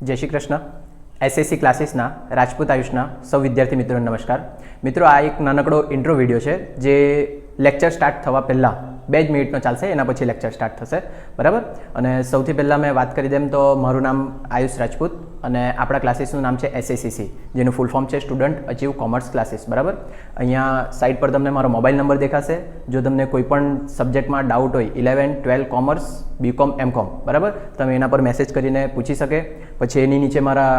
જય શ્રી કૃષ્ણ. એસએસસી ક્લાસીસના રાજપૂત આયુષના સૌ વિદ્યાર્થી મિત્રોને નમસ્કાર. મિત્રો, આ એક નાનકડો ઇન્ટ્રો વિડીયો છે જે લેક્ચર સ્ટાર્ટ થવા પહેલાં 2 જ મિનિટનો ચાલશે, એના પછી લેક્ચર સ્ટાર્ટ થશે, બરાબર. અને સૌથી પહેલાં મેં વાત કરી દેમ તો મારું નામ આયુષ રાજપૂત અને આપણા ક્લાસીસનું નામ છે એસએસીસી, જેનું ફૂલ ફોર્મ છે સ્ટુડન્ટ અચીવ કોમર્સ ક્લાસીસ, બરાબર. અહીંયા સાઇટ પર તમને મારો મોબાઈલ નંબર દેખાશે. જો તમને કોઈ પણ સબ્જેક્ટમાં ડાઉટ હોય 11, 12 કોમર્સ, બીકોમ, એમકોમ, બરાબર, તમે એના પર મેસેજ કરીને પૂછી શકે. પછી એની નીચે મારા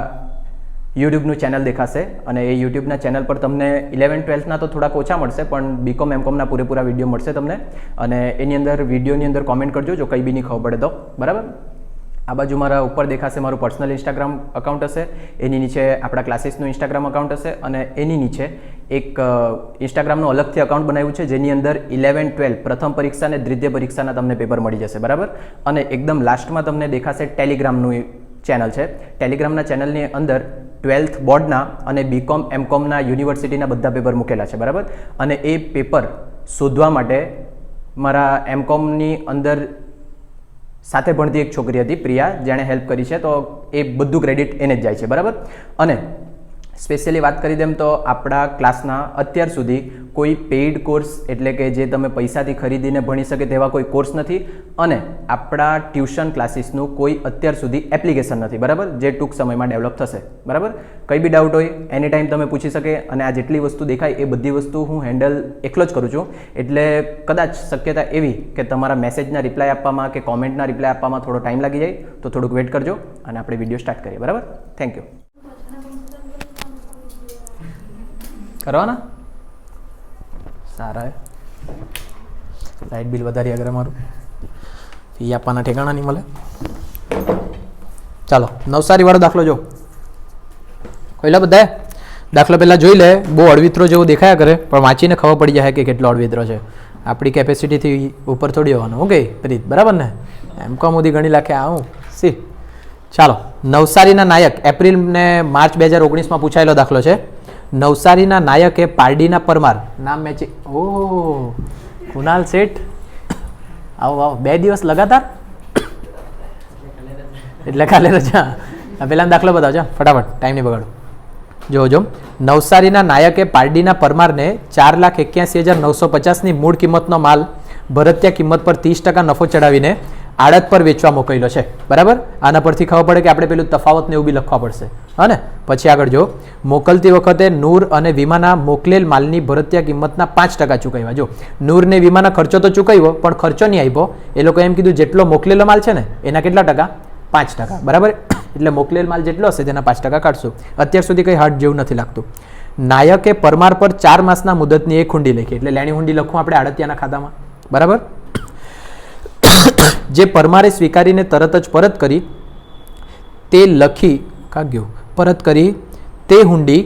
યુટ્યુબનું ચેનલ દેખાશે અને એ યુટ્યુબના ચેનલ પર તમને 11, 12ના તો થોડાક ઓછા મળશે, પણ બીકોમ, એમકોમના પૂરેપૂરા વિડીયો મળશે તમને. અને એની અંદર વિડીયોની અંદર કોમેન્ટ કરજો જો કંઈ બી નહીં ખબર પડે તો, બરાબર. આ બાજુ મારા ઉપર દેખાશે મારું પર્સનલ ઇન્સ્ટાગ્રામ અકાઉન્ટ હશે, એની નીચે આપણા ક્લાસીસનું ઇન્સ્ટાગ્રામ અકાઉન્ટ હશે અને એની નીચે એક ઇન્સ્ટાગ્રામનું અલગથી અકાઉન્ટ બનાવ્યું છે જેની અંદર 11, 12 પ્રથમ પરીક્ષા અને દ્વિતીય પરીક્ષાના તમને પેપર મળી જશે, બરાબર. અને એકદમ લાસ્ટમાં તમને દેખાશે ટેલિગ્રામનું ચેનલ છે. ટેલિગ્રામના ચેનલની અંદર 12th બોર્ડના અને બીકોમ, એમકોમના યુનિવર્સિટીના બધા પેપર મૂકેલા છે, બરાબર. અને એ પેપર શોધવા માટે મારા એમકોમની અંદર સાથે ભણતી એક છોકરી હતી પ્રિયા, જેણે હેલ્પ કરી છે, તો એ બધું ક્રેડિટ એને જ જાય છે, બરાબર. અને સ્પેશિયલી વાત કરી દેમ તો આપણા ક્લાસના અત્યાર સુધી કોઈ પેઇડ કોર્સ એટલે કે જે તમે પૈસાથી ખરીદીને ભણી શકે તેવા કોઈ કોર્સ નથી અને આપણા ટ્યુશન ક્લાસીસનું કોઈ અત્યાર સુધી એપ્લિકેશન નથી, બરાબર, જે ટૂંક સમયમાં ડેવલપ થશે, બરાબર. કંઈ બી ડાઉટ હોય એની ટાઈમ તમે પૂછી શકે અને આ જેટલી વસ્તુ દેખાય એ બધી વસ્તુ હું હેન્ડલ એકલો જ કરું છું. એટલે કદાચ શક્યતા એવી કે તમારા મેસેજના રિપ્લાય આપવામાં કે કોમેન્ટના રિપ્લાય આપવામાં થોડો ટાઈમ લાગી જાય, તો થોડુંક વેઇટ કરજો અને આપણે વિડીયો સ્ટાર્ટ કરીએ, બરાબર. Thank you. કરવાના સારા લાઇટ બિલ વધારી આગળ મારું ફી આપવાના ઠેકાણા નહીં મળે. ચાલો, નવસારી વાળો દાખલો જો કોઈલા બધા દાખલો પહેલાં જોઈ લે. બહુ અળવિત્રો જેવો દેખાયા કરે પણ વાંચીને ખબર પડી જાય કે કેટલો અળવિત્રો છે. આપણી કેપેસિટીથી ઉપર થોડી હોવાનું. ઓકે પ્રીત, બરાબર ને? એમ કોમ સુધી ગણી લાખે આવું સી. ચાલો, નવસારીના નાયક એપ્રિલ ને માર્ચ 2019માં પૂછાયેલો દાખલો છે. નવસારીના નાયકે પારડીના પરમાર નામ મેચી. ઓહ, કુનાલ શેઠ, આવો આવો. 2 દિવસ લગાતાર એટલે કાલે રજા. પેલા દાખલો બતાવજો ફટાફટ, ટાઈમ નહીં બગાડો. જોજો, નવસારીના નાયકે પારડીના પરમારને 4,81,950ની મૂળ કિંમતનો માલ ભરતીય કિંમત પર 30% નફો ચડાવીને આડત પર વેચવા મોકલ્યો છે, બરાબર. આના પરથી ખબર પડે કે આપણે પેલું તફાવતને એવું બી લખવા પડશે, હા ને. પછી આગળ જો, મોકલતી વખતે નૂર અને વીમાના મોકલેલ માલની ભરતીય કિંમતના 5% ચૂકવ્યા. જો, નૂર ને વીમાના ખર્ચો તો ચૂકવ્યો પણ ખર્ચો નહીં આપ્યો. એ લોકો એમ કીધું જેટલો મોકલેલો માલ છે ને એના કેટલા ટકા? 5%, બરાબર. એટલે મોકલેલ માલ જેટલો હશે તેના 5% કાઢશું. અત્યાર સુધી કંઈ હાર્ડ જેવું નથી લાગતું. નાયકે પરમાર પર 4 માસના મુદતની એક હુંડી લખી, એટલે લેણી હુંડી લખવું આપણે આડતિયાના ખાતામાં, બરાબર. જે પરમારે સ્વીકારીને તરત જ પરત કરી તે લખી કાગ્યો પરત કરી તે હુંડી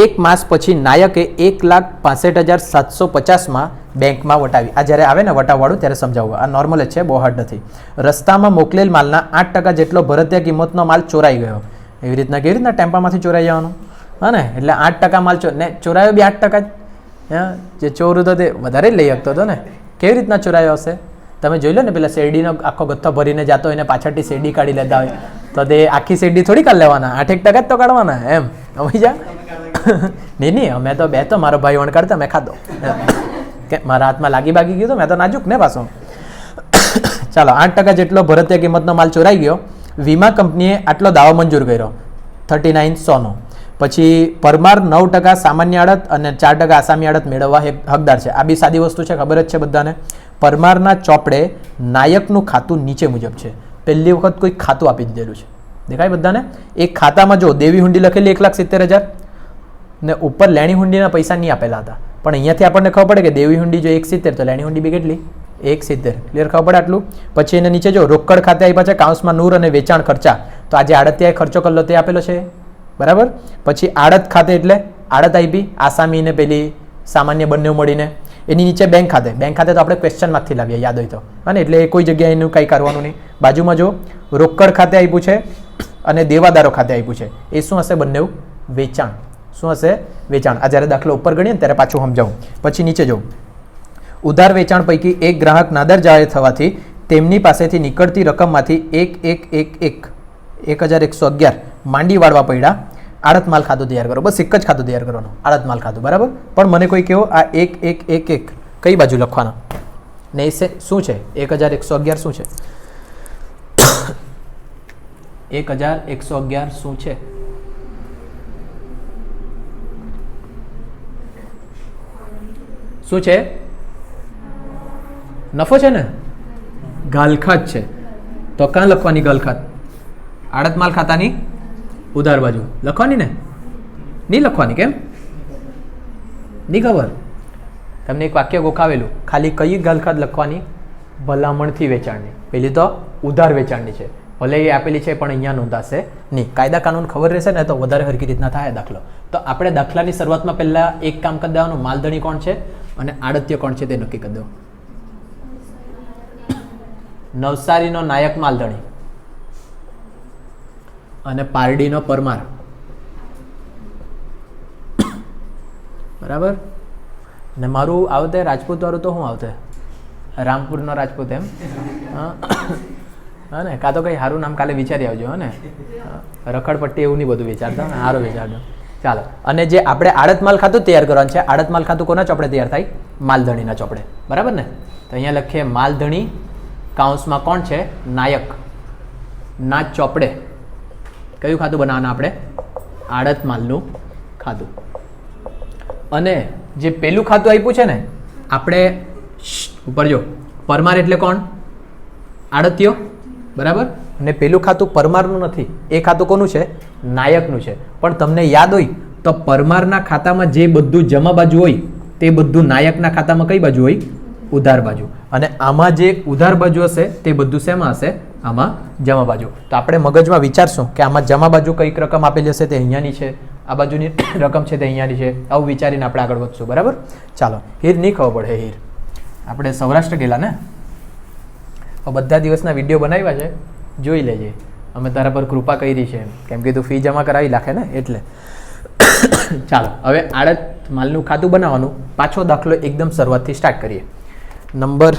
1 માસ પછી નાયકે 1,65,750માં બેંકમાં વટાવી. આ જ્યારે આવે ને વટાવવાળું ત્યારે સમજાવવું. આ નોર્મલ જ છે, બહુ હાર્ડ નથી. રસ્તામાં મોકલેલ માલના 8% જેટલો ભરતીય કિંમતનો માલ ચોરાઈ ગયો. એવી રીતના કેવી રીતના ટેમ્પામાંથી ચોરાઈ જવાનું, હા ને. એટલે 8% માલ ચોરાયો બી 8% જ. જે ચોર હતો તે વધારે જ લઈ શકતો હતો ને. કેવી રીતના ચોરાયો હશે તમે જોઈ લો ને. પેલા શેરડીનો આખો ગથ્થો ભરીને જતો હોય ને પાછળથી શેરડી કાઢી લેતા હોય તો તે આખી શેરડી થોડી કાઢી લેવાના, 8% જ તો કાઢવાના એમ. સમજી જા. નહીં, અમે તો બે તો મારો ભાઈ વણ કાઢતા મેં ખાધો કે મારા હાથમાં લાગી બાગી ગયું તો મેં તો નાજુક ને પાછો. ચાલો, 8% જેટલો ભરતીય કિંમતનો માલ ચોરાઈ ગયો. વીમા કંપનીએ આટલો દાવો મંજૂર કર્યો 39,100નો. પછી પરમાર 9% સામાન્ય આડત અને 4% આસામી આડત મેળવવા હકદાર છે. આ બી સાદી વસ્તુ છે, ખબર જ છે બધાને. પરમારના ચોપડે નાયકનું ખાતું નીચે મુજબ છે. પહેલી વખત કોઈ ખાતું આપી દીધેલું છે, દેખાય બધાને. એક ખાતામાં જો દેવી હુંડી લખેલી 1,70,000 ને ઉપર લેણી હુંડીના પૈસા નહીં આપેલા હતા. પણ અહીંયાથી આપણને ખબર પડે કે દેવી હુંડી જો 1,70 તો લેણી હુંડી બી કેટલી? 1,70. ક્લિયર ખબર પડે આટલું. પછી એને નીચે જો રોકડ ખાતે આપ્યા છે, કાઉન્સમાં નૂર અને વેચાણ ખર્ચા. તો આજે આડતિયાએ ખર્ચો કરેલો તે આપેલો છે, બરાબર. પછી આડત ખાતે એટલે આડત આપી આસામી ને પેલી સામાન્ય બંને મળીને. એની નીચે બેંક ખાતે. બેંક ખાતે તો આપણે ક્વેશ્ચન માર્કથી લાવીએ, યાદ હોય તો, અને એટલે કોઈ જગ્યાએ એનું કંઈ કરવાનું નહીં. બાજુમાં જો રોકડ ખાતે આપ્યું છે અને દેવાદારો ખાતે આપ્યું છે. એ શું હશે? બંને વેચાણ. શું હશે? વેચાણ. આ જ્યારે દાખલો ઉપર ગણીએ ને ત્યારે પાછું સમજાવું. પછી નીચે જો, ઉધાર વેચાણ પૈકી એક ગ્રાહક નાદર જાહેર થવાથી તેમની પાસેથી નીકળતી રકમમાંથી 1,1,1,1 1111 માંડી વાળવા પડ્યા, આડત માલ ખાતું તૈયાર કરો. બસ એક જ ખાતું તૈયાર કરવાનું, આડત માલ ખાતું, બરાબર. પણ મને કોઈ કહો આ 1111 કઈ બાજુ લખવાના ને એ શું છે? 1111 શું છે? 1111 શું છે? શું છે? નફો છે ને? ગાલખાત છે. તો ક્યાં લખવાની ગાલખાત? આડત માલ ખાતાની ઉધાર બાજુ લખવાની ને? નહીં લખવાની. કેમ? નહીં ખબર? તમને એક વાક્ય ગોખાવેલું, ખાલી કઈ ગાલખાત લખવાની? ભલામણથી વેચાણની. પેલી તો ઉધાર વેચાણની છે, ભલે એ આપેલી છે પણ અહીંયા નોંધાશે નહીં. કાયદા કાનૂન ખબર રહેશે ને તો વધારે હરખી રીતના થાય દાખલો. તો આપણે દાખલાની શરૂઆતમાં પહેલાં એક કામ કરી દેવાનું, માલધણી કોણ છે અને આડત્ય કોણ છે તે નક્કી કરી દો. નવસારીનો નાયક માલધણી અને પારડીનો પરમાર, બરાબર. ને મારું આવતે રાજપૂત વાળું તો શું આવતે? રામપુરનો રાજપૂત. એમ? હા ને? કાં તો કંઈ સારું નામ કાલે વિચારી આવજો. હો ને? રખડપટ્ટી એવું નહીં બધું વિચારતા, સારું વિચારજો. ચાલો. અને જે આપણે આડત માલ ખાતું તૈયાર કરવાનું છે, આડત માલ ખાતું કોના ચોપડે તૈયાર થાય? માલધણીના ચોપડે, બરાબર ને? તો અહીંયા લખીએ માલધણી, કાઉન્સમાં કોણ છે? નાયક ના ચોપડે કયું ખાતું બનાવવાના આપણે? આડત માલનું ખાતું. અને જે પેલું ખાતું આપ્યું છે ને આપણે ઉપર જો, પરમાર એટલે કોણ? આડત્યો, બરાબર. ને પેલું ખાતું પરમારનું નથી, એ ખાતું કોનું છે? નાયકનું છે. પણ તમને યાદ હોય તો પરમારના ખાતામાં જે બધું જમા બાજુ હોય તે બધું નાયકના ખાતામાં કઈ બાજુ હોય? ઉધાર બાજુ. અને આમાં જે ઉધાર બાજુ હશે તે બધું શેમાં હશે? આમાં જમા બાજુ. તો આપણે મગજમાં વિચારશું કે આમાં જમા બાજુ કઈક રકમ આપેલી હશે તે અહીંયાની છે, આ બાજુની રકમ છે તે અહીંયાની છે. આવું વિચારીને આપણે આગળ વધશું, બરાબર. ચાલો. હીર નહીં ખબર પડે. હીર આપણે સૌરાષ્ટ્ર ગયેલા ને, બધા દિવસના વિડીયો બનાવ્યા છે, જોઈ લેજે. અમે તારા પર કૃપા કરી છે, કેમ કે તું ફી જમા કરાવી નાખે ને એટલે. ચાલો, હવે આડત માલનું ખાતું બનાવવાનું. પાછો દાખલો એકદમ શરૂઆતથી સ્ટાર્ટ કરીએ. નંબર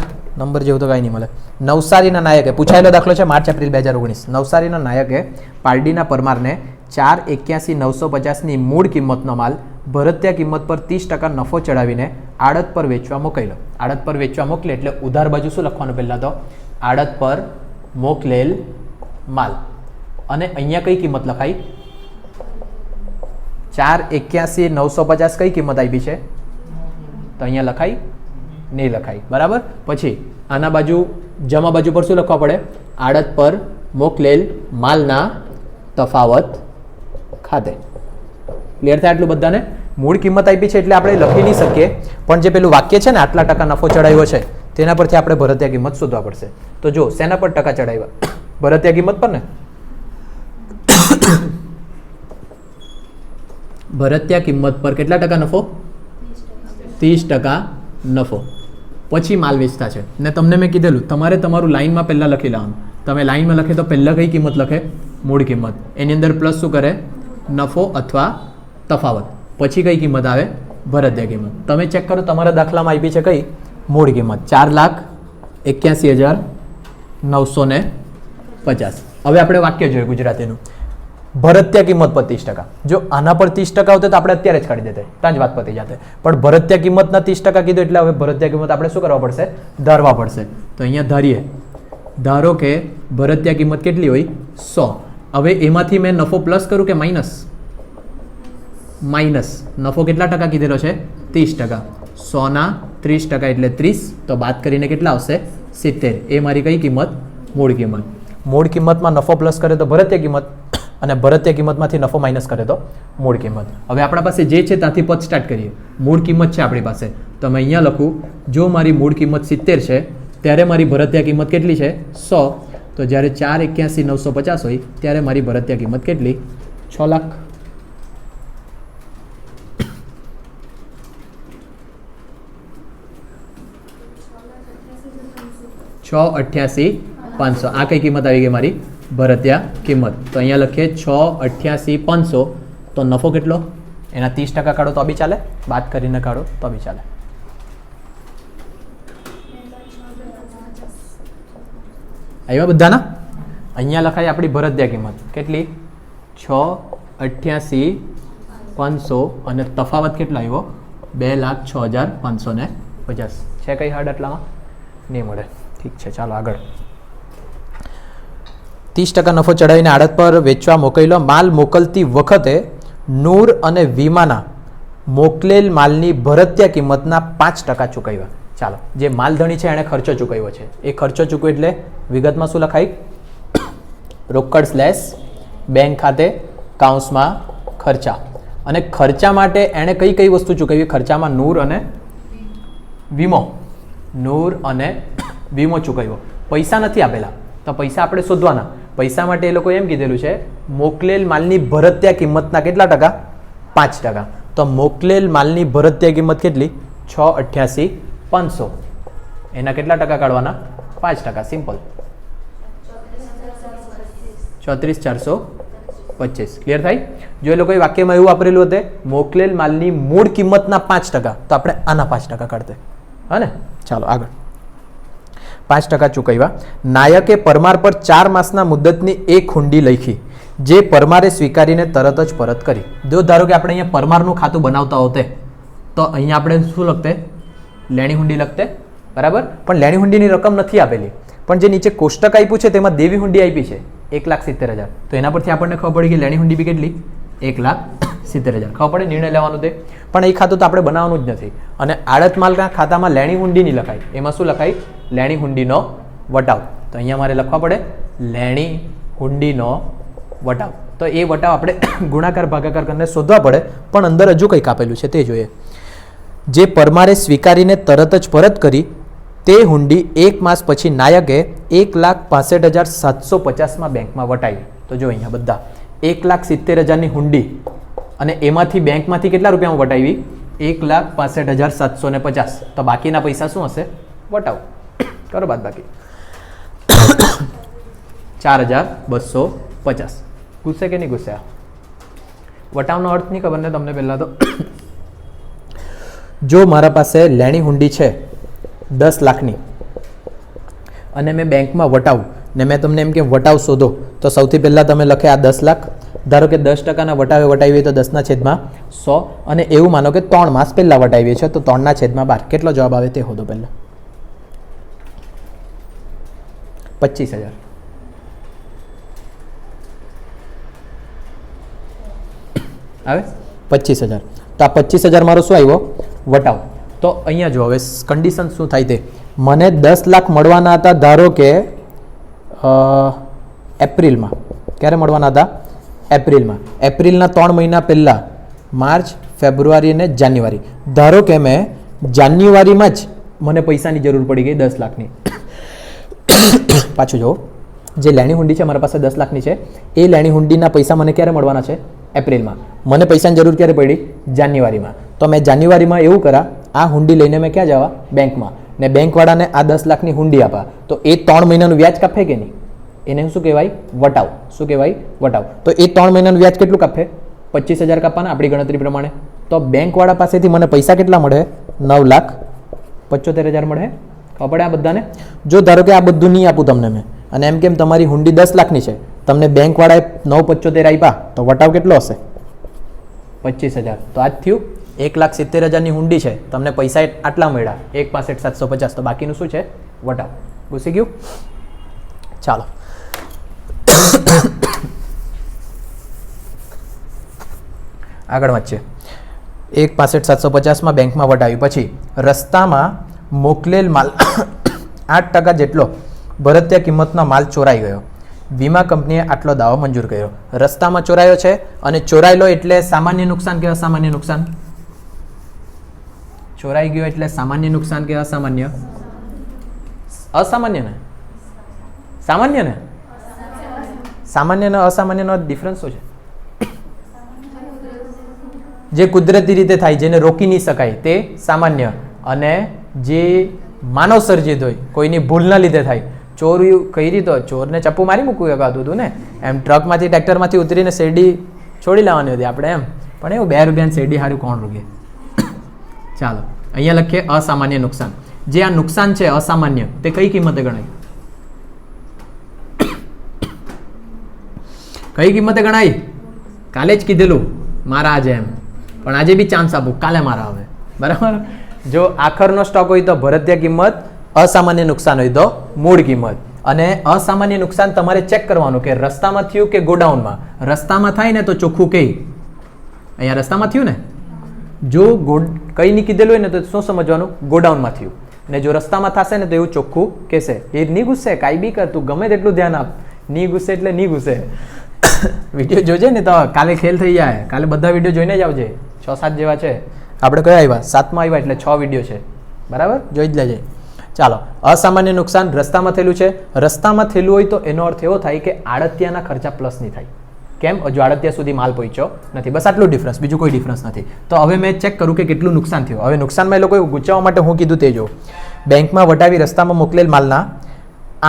જેવું તો કાંઈ નહીં મળે. નવસારીના નાયકે પૂછાયેલો દાખલો છે, માર્ચ એપ્રિલ 2019. નવસારીના નાયકે પારડીના પરમારને 481,950ની મૂળ કિંમતનો માલ ભરત્યા કિંમત પર 30% નફો ચડાવીને આડત પર વેચવા મોકલ્યો. આડત પર વેચવા મોકલે એટલે ઉધાર બાજુ શું લખવાનું? પહેલાં તો આડત પર મોકલેલ માલ. અને અહીંયા કઈ કિંમત લખાઈ? 481,950 કઈ કિંમત આપી છે? તો અહીંયા લખાઈ? નહીં લખાઈ, બરાબર. પછી આના બાજુ જમા બાજુ પર શું લખવા પડે? આડત પર મોકલેલ માલના તફાવત ખાતે. ક્લિયર થાય આટલું બધાને? મૂળ કિંમત આપી છે એટલે આપણે લખી નહીં શકીએ, પણ જે પેલું વાક્ય છે ને આટલા ટકા નફો ચડાવ્યો છે તેના પરથી આપણે ભરત્યા કિંમત શોધવા પડશે. તો જો શેના પર ટકા ચડાવ્યા? ભરત્યા કિંમત પર ને. ભરત્યા કિંમત પર કેટલા ટકા નફો? 30% નફો. પછી માલ વેચતા છે ને તમને મેં કીધેલું તમારે તમારું લાઈનમાં પહેલાં લખી લેવાનું. તમે લાઈનમાં લખે તો પહેલાં કઈ કિંમત લખે? મૂળ કિંમત. એની અંદર પ્લસ શું કરે? નફો અથવા તફાવત. પછી કઈ કિંમત આવે? ભરત્યા કિંમત. તમે ચેક કરો તમારા દાખલામાં આપી છે કઈ? મૂળ કિંમત 4,81,950. હવે આપણે વાક્ય જોઈએ ગુજરાતીનું. ભરત્યા કિંમત પર 30%. જો આના પર 30% હોતે તો આપણે અત્યારે જ કાઢી દેતે, ત્યાં જ વાત પતી જતે. પણ ભરત્યા કિંમતના 30% કીધું એટલે હવે ભરત્યા કિંમત આપણે શું કરવા પડશે? ધારવા પડશે. તો અહીંયા ધારીએ. ધારો કે ભરત્યા કિંમત કેટલી હોય? 100. હવે એમાંથી મેં નફો પ્લસ કરું કે માઇનસ? માઇનસ. નફો કેટલા ટકા કીધેલો છે? 30%. 100ના 30% એટલે 30. તો બાદ કરીને કેટલા આવશે? 70. એ મારી કઈ કિંમત? મૂળ કિંમત. મૂળ કિંમતમાં નફો પ્લસ કરે તો ભરત્યા કિંમત, અને ભરત્યા કિંમતમાંથી નફો માઇનસ કરે તો મૂળ કિંમત. હવે આપણા પાસે જે છે ત્યાંથી પદ સ્ટાર્ટ કરીએ. મૂળ કિંમત છે આપણી પાસે, તો મેં અહીંયા લખું, જો મારી મૂળ કિંમત 70 છે ત્યારે મારી ભરત્યા કિંમત કેટલી છે? 100. તો જ્યારે 4,81,950 હોય ત્યારે મારી ભરત્યા કિંમત કેટલી? 6 લાખ. 6,88,500. આ કઈ કિંમત આવી ગઈ મારી? ભરત્યા કિંમત. તો અહીંયા લખીએ 6,88,500. તો નફો કેટલો? એના 30% કાઢો તો બી ચાલે, બાદ કરીને કાઢો તો બી ચાલે. આવ્યા બધાના? અહીંયા લખાય આપણી ભરતીય કિંમત કેટલી 688,500 અને તફાવત કેટલો આવ્યો 2,06,550 છે કઈ હાર્ડ એટલામાં નહીં મળે. ઠીક છે ચાલો આગળ. 30% નફો ચડાવીને આડત પર વેચવા મોકલેલો માલ મોકલતી વખતે નૂર અને વીમાના મોકલેલ માલની ભરતીય કિંમતના 5% ચૂકવ્યા. ચાલો જે માલધણી છે એણે ખર્ચો ચૂકવ્યો છે એ ખર્ચો ચૂકવ્યો એટલે વિગતમાં શું લખાય રોકડ સ્લેશ બેંક ખાતે કાઉન્સમાં ખર્ચા. અને ખર્ચા માટે એણે કઈ કઈ વસ્તુ ચૂકવી ખર્ચામાં નૂર અને વીમો ચૂકવ્યો. પૈસા નથી આપેલા તો પૈસા આપણે શોધવાના. પૈસા માટે એ લોકોએ એમ કીધેલું છે મોકલેલ માલની ભરતીય કિંમતના કેટલા ટકા 5%. તો મોકલેલ માલની ભરતીય કિંમત કેટલી 688,500 એના કેટલા ટકા કાઢવાના 5%. સિમ્પલ 34,425. ક્લિયર થાય. જો એ લોકોએ વાક્યમાં એવું વાપરેલું હતું મોકલેલ માલની મૂળ કિંમતના 5% તો આપણે આના 5% કાઢતે. હા ને ચાલો આગળ. 5% ચૂકવ્યા. નાયકે પરમાર પર 4 માસના મુદતની એક હુંડી લખી જે પરમારે સ્વીકારીને તરત જ પરત કરી. જો ધારો કે આપણે અહીંયા પરમારનું ખાતું બનાવતા હોતે તો અહીંયા આપણે શું લખતે લેણી હુંડી લખતે બરાબર. પણ લેણી હુંડીની રકમ નથી આપેલી પણ જે નીચે કોષ્ટક આપ્યું છે તેમાં દેવી હુંડી આપી છે 1,70,000. તો એના પરથી આપણને ખબર પડી કે લેણી હુંડી બી કેટલી 1,70,000. ખબર પડે નિર્ણય લેવાનું તે. પણ એ ખાતું તો આપણે બનાવવાનું જ નથી. અને આડત માલના ખાતામાં લેણી હુંડી નહીં લખાય. એમાં શું લખાય લેણી હુંડીનો વટાવ. તો અહીંયા મારે લખવા પડે લેણી હુંડીનો વટાવ. તો એ વટાવ આપણે ગુણાકાર ભાગાકાર કરીને શોધવા પડે પણ અંદર હજુ કંઈક આપેલું છે તે જોઈએ. જે પરમારે સ્વીકારીને તરત જ પરત કરી તે હુંડી 1 માસ પછી નાયકે 1,65,750 બેંકમાં વટાવી. તો જો અહીંયા બધા 1,70,000ની હુંડી અને એમાંથી બેંકમાંથી કેટલા રૂપિયામાં વટાવી 1,65,750. તો બાકીના પૈસા શું હશે વટાવ કરો બાદ બાકી 4,250. ગુસ્સે કે નહીં ગુસ્સે? વટાવનો અર્થ નહીં ખબર ને તમને પહેલાં તો. જો મારા પાસે લેણી હુંડી છે 10 લાખની અને મેં બેંકમાં વટાવું ને મેં તમને એમ કે વટાવ શોધો તો સૌથી પહેલાં તમે લખે આ 10 લાખ. ધારો કે 10%ના વટાવે વટાવીએ તો 10/100 અને એવું માનો કે 3 માસ પહેલાં વટાવીએ છે તો 3/12. કેટલો જવાબ આવે તે શોધો પહેલાં 25,000. આવે 25,000. તો આ 25,000 મારો શું આવ્યો વટાવ. તો અહીંયા જો હવે કન્ડિશન શું થાય તે મને 10 લાખ મળવાના હતા ધારો કે એપ્રિલમાં. ક્યારે મળવાના હતા એપ્રિલમાં. એપ્રિલના 3 મહિના પહેલાં માર્ચ ફેબ્રુઆરી અને જાન્યુઆરી. ધારો કે મેં જાન્યુઆરીમાં જ મને પૈસાની જરૂર પડી ગઈ 10 લાખની. પાછું જો જે લેણી હુંડી છે મારા પાસે 10 લાખની છે એ લેણી હુંડીના પૈસા મને ક્યારે મળવાના છે એપ્રિલમાં. મને પૈસાની જરૂર ક્યારે પડી જાન્યુઆરીમાં. તો મેં જાન્યુઆરીમાં એવું કરા આ હુંડી લઈને મેં ક્યાં જવા બેંકમાં ને બેંકવાળાને આ 10 લાખની હુંડી આપા તો એ 3 મહિનાનું વ્યાજ કાપે કે નહીં એને શું કહેવાય વટાવ. શું કહેવાય વટાવ. તો એ 3 મહિનાનું વ્યાજ કેટલું કાપે 25,000 કાપવાના આપણી ગણતરી પ્રમાણે. તો બેંકવાળા પાસેથી મને પૈસા કેટલા મળે 9,75,000 મળે. ખબર પડે આ બધાને. જો ધારો કે આ બધું નહીં આપું તમને મેં અને એમ કેમ તમારી હુંડી 10 લાખની છે તમને બેંકવાળાએ 9,75,000 આપ્યા તો વટાવ કેટલો હશે 25,000. તો આ જ થયું 1,70,000ની હુંડી છે તમને પૈસા આટલા મળ્યા 1,65,750. તો બાકીનું શું છે વટાવ. ઘૂસી ગયું. ચાલો આગળ વધશે. 1,65,750માં બેંકમાં વટાવી પછી રસ્તામાં મોકલેલ માલ 8% જેટલો ભરતીય કિંમતનો માલ ચોરાઈ ગયો. વીમા કંપનીએ આટલો દાવો મંજૂર કર્યો. રસ્તામાં ચોરાયો છે અને ચોરાયેલો એટલે સામાન્ય નુકસાન કે અસામાન્ય નુકસાન? ચોરાઈ ગયો એટલે સામાન્ય નુકસાન કે અસામાન્ય? અસામાન્ય ને સામાન્ય ને સામાન્ય ને અસામાન્યનો ડિફરન્સ શું છે? જે કુદરતી રીતે થાય જેને રોકી નહીં શકાય તે સામાન્ય અને જે માનવ સર્જિત હોય કોઈની ભૂલના લીધે થાય. ચોરી કઈ રીતે ચોરને ચપ્પુ મારી મૂકવું એકાતું હતું ને એમ ટ્રકમાંથી ટ્રેક્ટરમાંથી ઉતરીને શેરડી છોડી લાવવાની હતી આપણે એમ પણ એવું 2 રૂપિયાની શેરડી સારું કોણ રૂકે. ચાલો અહીંયા લખીએ અસામાન્ય નુકસાન. જે આ નુકસાન છે અસામાન્ય તે કઈ કિંમતે ગણાય? કઈ કિંમતે ગણાય? કાલે જ કીધેલું મારા આજે એમ, પણ આજે બી ચાન્સ આપું, કાલે મારા આવે. બરાબર. જો આખરનો સ્ટોક હોય તો ભરતીય કિંમત, અસામાન્ય નુકસાન હોય તો મૂળ કિંમત. અને અસામાન્ય નુકસાન તમારે ચેક કરવાનું કે રસ્તામાં થયું કે ગોડાઉનમાં. રસ્તામાં થાય ને તો ચોખ્ખું કે અહીંયા રસ્તામાં થયું ને, જો કઈ નહીં કીધેલું હોય ને તો શું સમજવાનું? ગોડાઉનમાં થયું. ને જો રસ્તામાં થશે ને તો એવું ચોખ્ખું કહેશે. એ નહીં ગુસ્સે, કાંઈ બી કર, તું ગમે તેટલું ધ્યાન આપ, નહીં ગુસ્સે એટલે નહીં ગુસ્સે. વિડીયો જોજે ને તો કાલે ખેલ થઈ જાય. કાલે બધા વિડીયો જોઈને જ આવજે. 6-7 જેવા છે. આપણે કયા આવ્યા? 7માં આવ્યા એટલે 6 વિડીયો છે. બરાબર, જોઈ જ લેજે. ચાલો, અસામાન્ય નુકસાન રસ્તામાં થયેલું છે. રસ્તામાં થયેલું હોય તો એનો અર્થ એવો થાય કે આડતિયાના ખર્ચા પ્લસ નહીં થાય. કેમ? હજુ આડતિયા સુધી માલ પહોંચ્યો નથી. બસ આટલું ડિફરન્સ, બીજું કોઈ ડિફરન્સ નથી. તો હવે મેં ચેક કરું કે કેટલું નુકસાન થયું. હવે નુકસાનમાં એ લોકોએ ગુચાવવા માટે હું કીધું તે જો, બેંકમાં વટાવી રસ્તામાં મોકલેલ માલના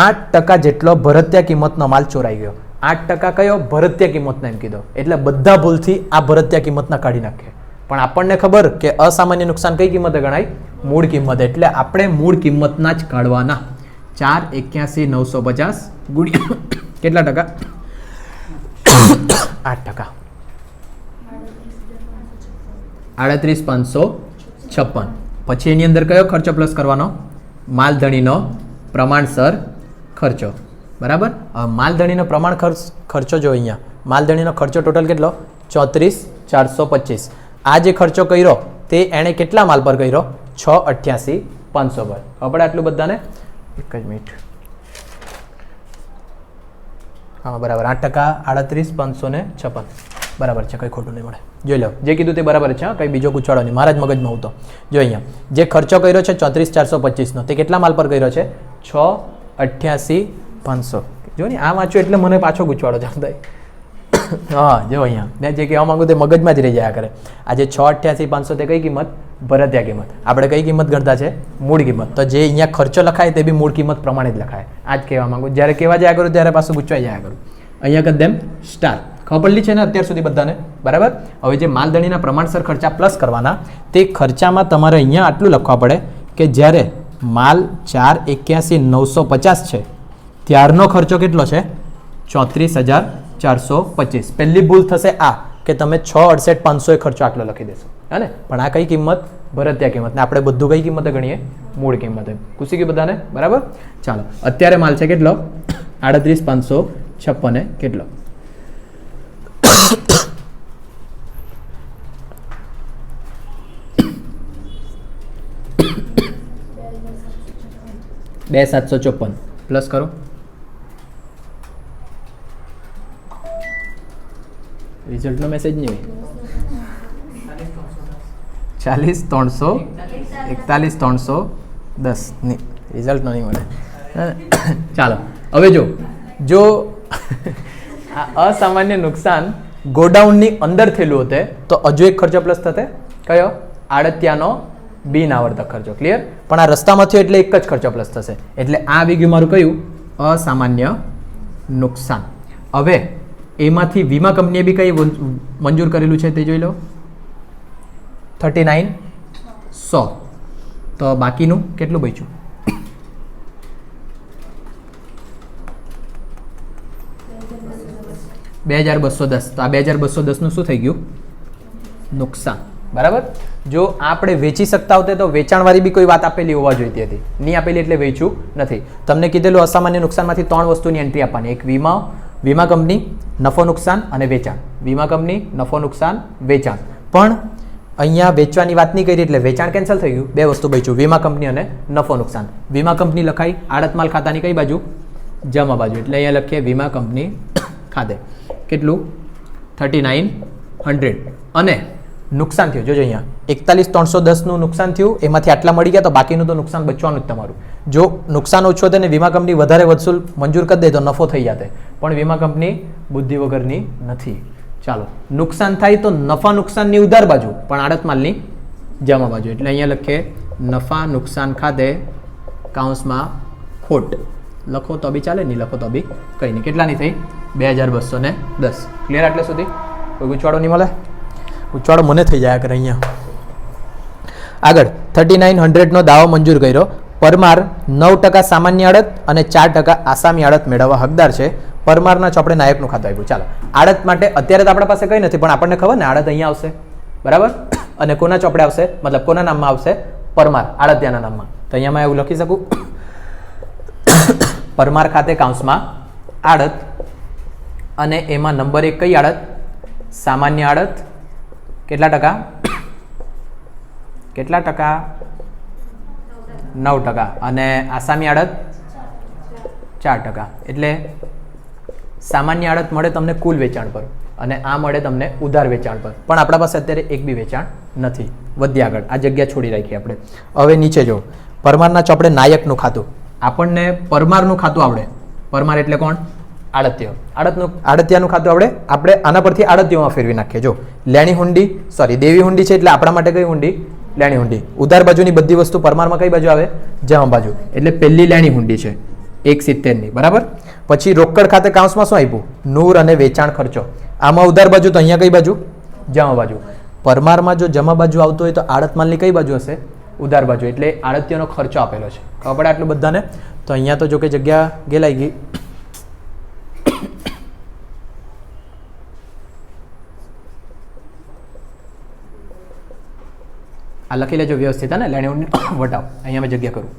8% જેટલો ભરતીય કિંમતનો માલ ચોરાઈ ગયો. 8% કયો? ભરતીય કિંમતનો એમ કીધો. એટલે બધા ભૂલથી આ ભરતીય કિંમતના કાઢી નાખે. પણ આપણને ખબર કે અસામાન્ય નુકસાન કઈ કિંમતે ગણાય? મૂળ કિંમત. એટલે આપણે મૂળ કિંમતના જ કાઢવાના. 481,950 ગુણ્યા કેટલા ટકા? 8%. 38,556. પછી એની અંદર કયો ખર્ચો પ્લસ કરવાનો? માલધણીનો પ્રમાણસર ખર્ચો. બરાબર. માલધણીનો પ્રમાણ ખર્ચો જો અહીંયા માલધણીનો ખર્ચો ટોટલ કેટલો? 34,425. આ જે ખર્ચો કર્યો તે એણે કેટલા માલ પર કર્યો? 688,500 પર. ખબર આટલું બધાને? એક જ મિનિટ. હા બરાબર. 8% 38,556 બરાબર છે. કંઈ ખોટું નહીં મળે. જોઈ લો, જે કીધું તે બરાબર છે. કંઈ બીજો ગુચાડો નહીં, મારા જ મગજમાં હું તો. જો અહીંયા જે ખર્ચો કર્યો છે 34,425નો, તે કેટલા માલ પર કર્યો છે? 688,500. જો ને આ વાંચ્યું એટલે મને પાછો ગુચવાડો જાણ થાય. હા જો અહીંયા મેં જે કહેવા માંગુ તે મગજમાં જ રહી જાય કરે. આજે 688,500 તે કઈ કિંમત? ભરતીય કિંમત. આપણે કઈ કિંમત ગણતા છે? મૂળ કિંમત. તો જે અહીંયા ખર્ચો લખાય તે બી મૂળ કિંમત પ્રમાણે જ લખાય. આ જ કહેવા માંગુ. જ્યારે કહેવા જાય કરું ત્યારે પાછું ગુચવાઈ જાય કરું. અહીંયા કરી દેમ સ્ટાર. ખબર પડી છે ને અત્યાર સુધી બધાને? બરાબર. હવે જે માલધણીના પ્રમાણસર ખર્ચા પ્લસ કરવાના, તે ખર્ચામાં તમારે અહીંયા આટલું લખવા પડે કે જ્યારે માલ 481,950 છે ત્યારનો ખર્ચો કેટલો છે? 34,425. પહેલી ભૂલ થશે આ કે તમે 668,500 ખર્ચો આટલો લખી દેશો. હે ને? પણ આ કઈ કિંમત? ભરતીય કિંમત. ને આપણે બધું કઈ કિંમતે ગણીએ? મૂળ કિંમતે. ખુશી ગઈ બધાને? બરાબર. ચાલો, અત્યારે માલ છે કેટલો? 38,556 કેટલો? બે 754 પ્લસ કરો. રિઝલ્ટનો મેસેજ નહીં હોય. 40,341,310 નહીં, રિઝલ્ટનો નહીં મળે. ચાલો, હવે જો આ અસામાન્ય નુકસાન ગોડાઉનની અંદર થયેલું હોતે તો હજુ એક ખર્ચો પ્લસ થતે. કયો? આડતિયાનો બિન આવર્તક ખર્ચો. ક્લિયર? પણ આ રસ્તામાં થયો એટલે એક જ ખર્ચો પ્લસ થશે. એટલે આ આવી ગયું મારું કયું? અસામાન્ય નુકસાન. હવે એમાંથી વીમા કંપનીએ બી કઈ મંજૂર કરેલું છે તે જોઈ લો. 39,100. તો બાકીનું કેટલું બચ્યું? 2,210. તો આ 2,210 નું શું થઈ ગયું? નુકસાન. બરાબર. જો આપણે વેચી શકતા હોતે તો વેચાણવાળી બી કોઈ વાત આપેલી હોવા જોઈતી હતી. નહીં આપેલી એટલે વેચ્યું નથી. તમને કીધેલું અસામાન્ય નુકસાનમાંથી 3 વસ્તુની એન્ટ્રી આપવાની. એક વીમા કંપની, નફો નુકસાન અને વેચાણ. વીમા કંપની, નફો નુકસાન, વેચાણ. પણ અહીંયા વેચવાની વાત નહીં કરી એટલે વેચાણ કેન્સલ થઈ ગયું. 2 વસ્તુ બચ્યું, વીમા કંપની અને નફો નુકસાન. વીમા કંપની લખાઈ આડત માલ ખાતાની કઈ બાજુ? જમા બાજુ. એટલે અહીંયા લખીએ વીમા કંપની ખાતે. કેટલું? 3,900. અને નુકસાન થયું. જોજો અહીંયા 41,310 નું નુકસાન થયું. એમાંથી આટલા મળી ગયા તો બાકીનું તો નુકસાન બચવાનું જ તમારું. જો નુકસાન ઓછું હતું ને વીમા કંપની વધારે વસૂલ મંજૂર કરી દે તો નફો થઈ જતે. પણ વીમા કંપની બુદ્ધિ વગરની નથી. ચાલો, નુકસાન થાય તો નફા નુકસાનની ઉધાર બાજુ, પણ આડત માલની જમા બાજુ. એટલે અહીંયા લખીએ નફા નુકસાન ખાતે કાઉન્સમાં ખોટ. લખો તો બી ચાલે, નહીં લખો તો બી કંઈ નહીં. કેટલાની થઈ? 2,210. ક્લિયર? આટલે સુધી કોઈ ગુચવાડો નહીં મળે? ઉચાડો મને થઈ જાય કરે અહીંયા. આગળ 3900 નો દાવો મંજૂર કર્યો. પરમાર 9% સામાન્ય આડત અને 4% આસામી આડત મેળવવા હકદાર છે. પરમારના ચોપડે નાયકનું ખાતું આપ્યું. ચાલો, આડત માટે અત્યારે તો આપણા પાસે કંઈ નથી, પણ આપણને ખબર ને આડત અહીંયા આવશે, બરાબર, અને કોના ચોપડે આવશે, મતલબ કોના નામમાં આવશે? પરમાર, આડતિયાના નામમાં. તો અહીંયામાં એવું લખી શકું, પરમાર ખાતે કૌંસમાં આડત, અને એમાં નંબર 1 કઈ આડત? સામાન્ય આડત. કેટલા ટકા? 9%. અને આસામી આડત 4%. એટલે સામાન્ય આડત મળે તમને કુલ વેચાણ પર, અને આ મળે તમને ઉધાર વેચાણ પર. પણ આપણા પાસે અત્યારે એક બી વેચાણ નથી. વધ્યા આગળ, આ જગ્યા છોડી રાખી આપણે. હવે નીચે જો, પરમારના ચોપડે નાયકનું ખાતું. આપણને પરમારનું ખાતું આવડે. પરમાર એટલે કોણ? આડત્ય. આડત્યાનું ખાતું આવડે. આપણે આના પરથી આડત્યોમાં ફેરવી નાખીએ. જો, લેણી હુંડી, સોરી દેવી હુંડી છે, એટલે આપણા માટે કઈ હુંડી? લેણી હુંડી. ઉધાર બાજુની બધી વસ્તુ પરમારમાં કઈ બાજુ આવે? જમા બાજુ. એટલે પહેલી લેણી હુંડી છે 1.70 બરાબર. પછી રોકડ ખાતે કાઉન્સમાં શું આપ્યું? નૂર અને વેચાણ ખર્ચો. આમાં ઉધાર બાજુ, તો અહીંયા કઈ બાજુ? જમા બાજુ. પરમારમાં જો જમા બાજુ આવતો હોય તો આડત માલની કઈ બાજુ હશે? ઉધાર બાજુ. એટલે આડત્યનો ખર્ચો આપેલો છે. ખબર પડે આટલું બધાને? તો અહીંયા તો જો કે જગ્યા ગેલાઈ ગઈ. આ લખી લેજો વ્યવસ્થિત, ને લેણી વટાવ. અહીંયા મેં જગ્યા કરું.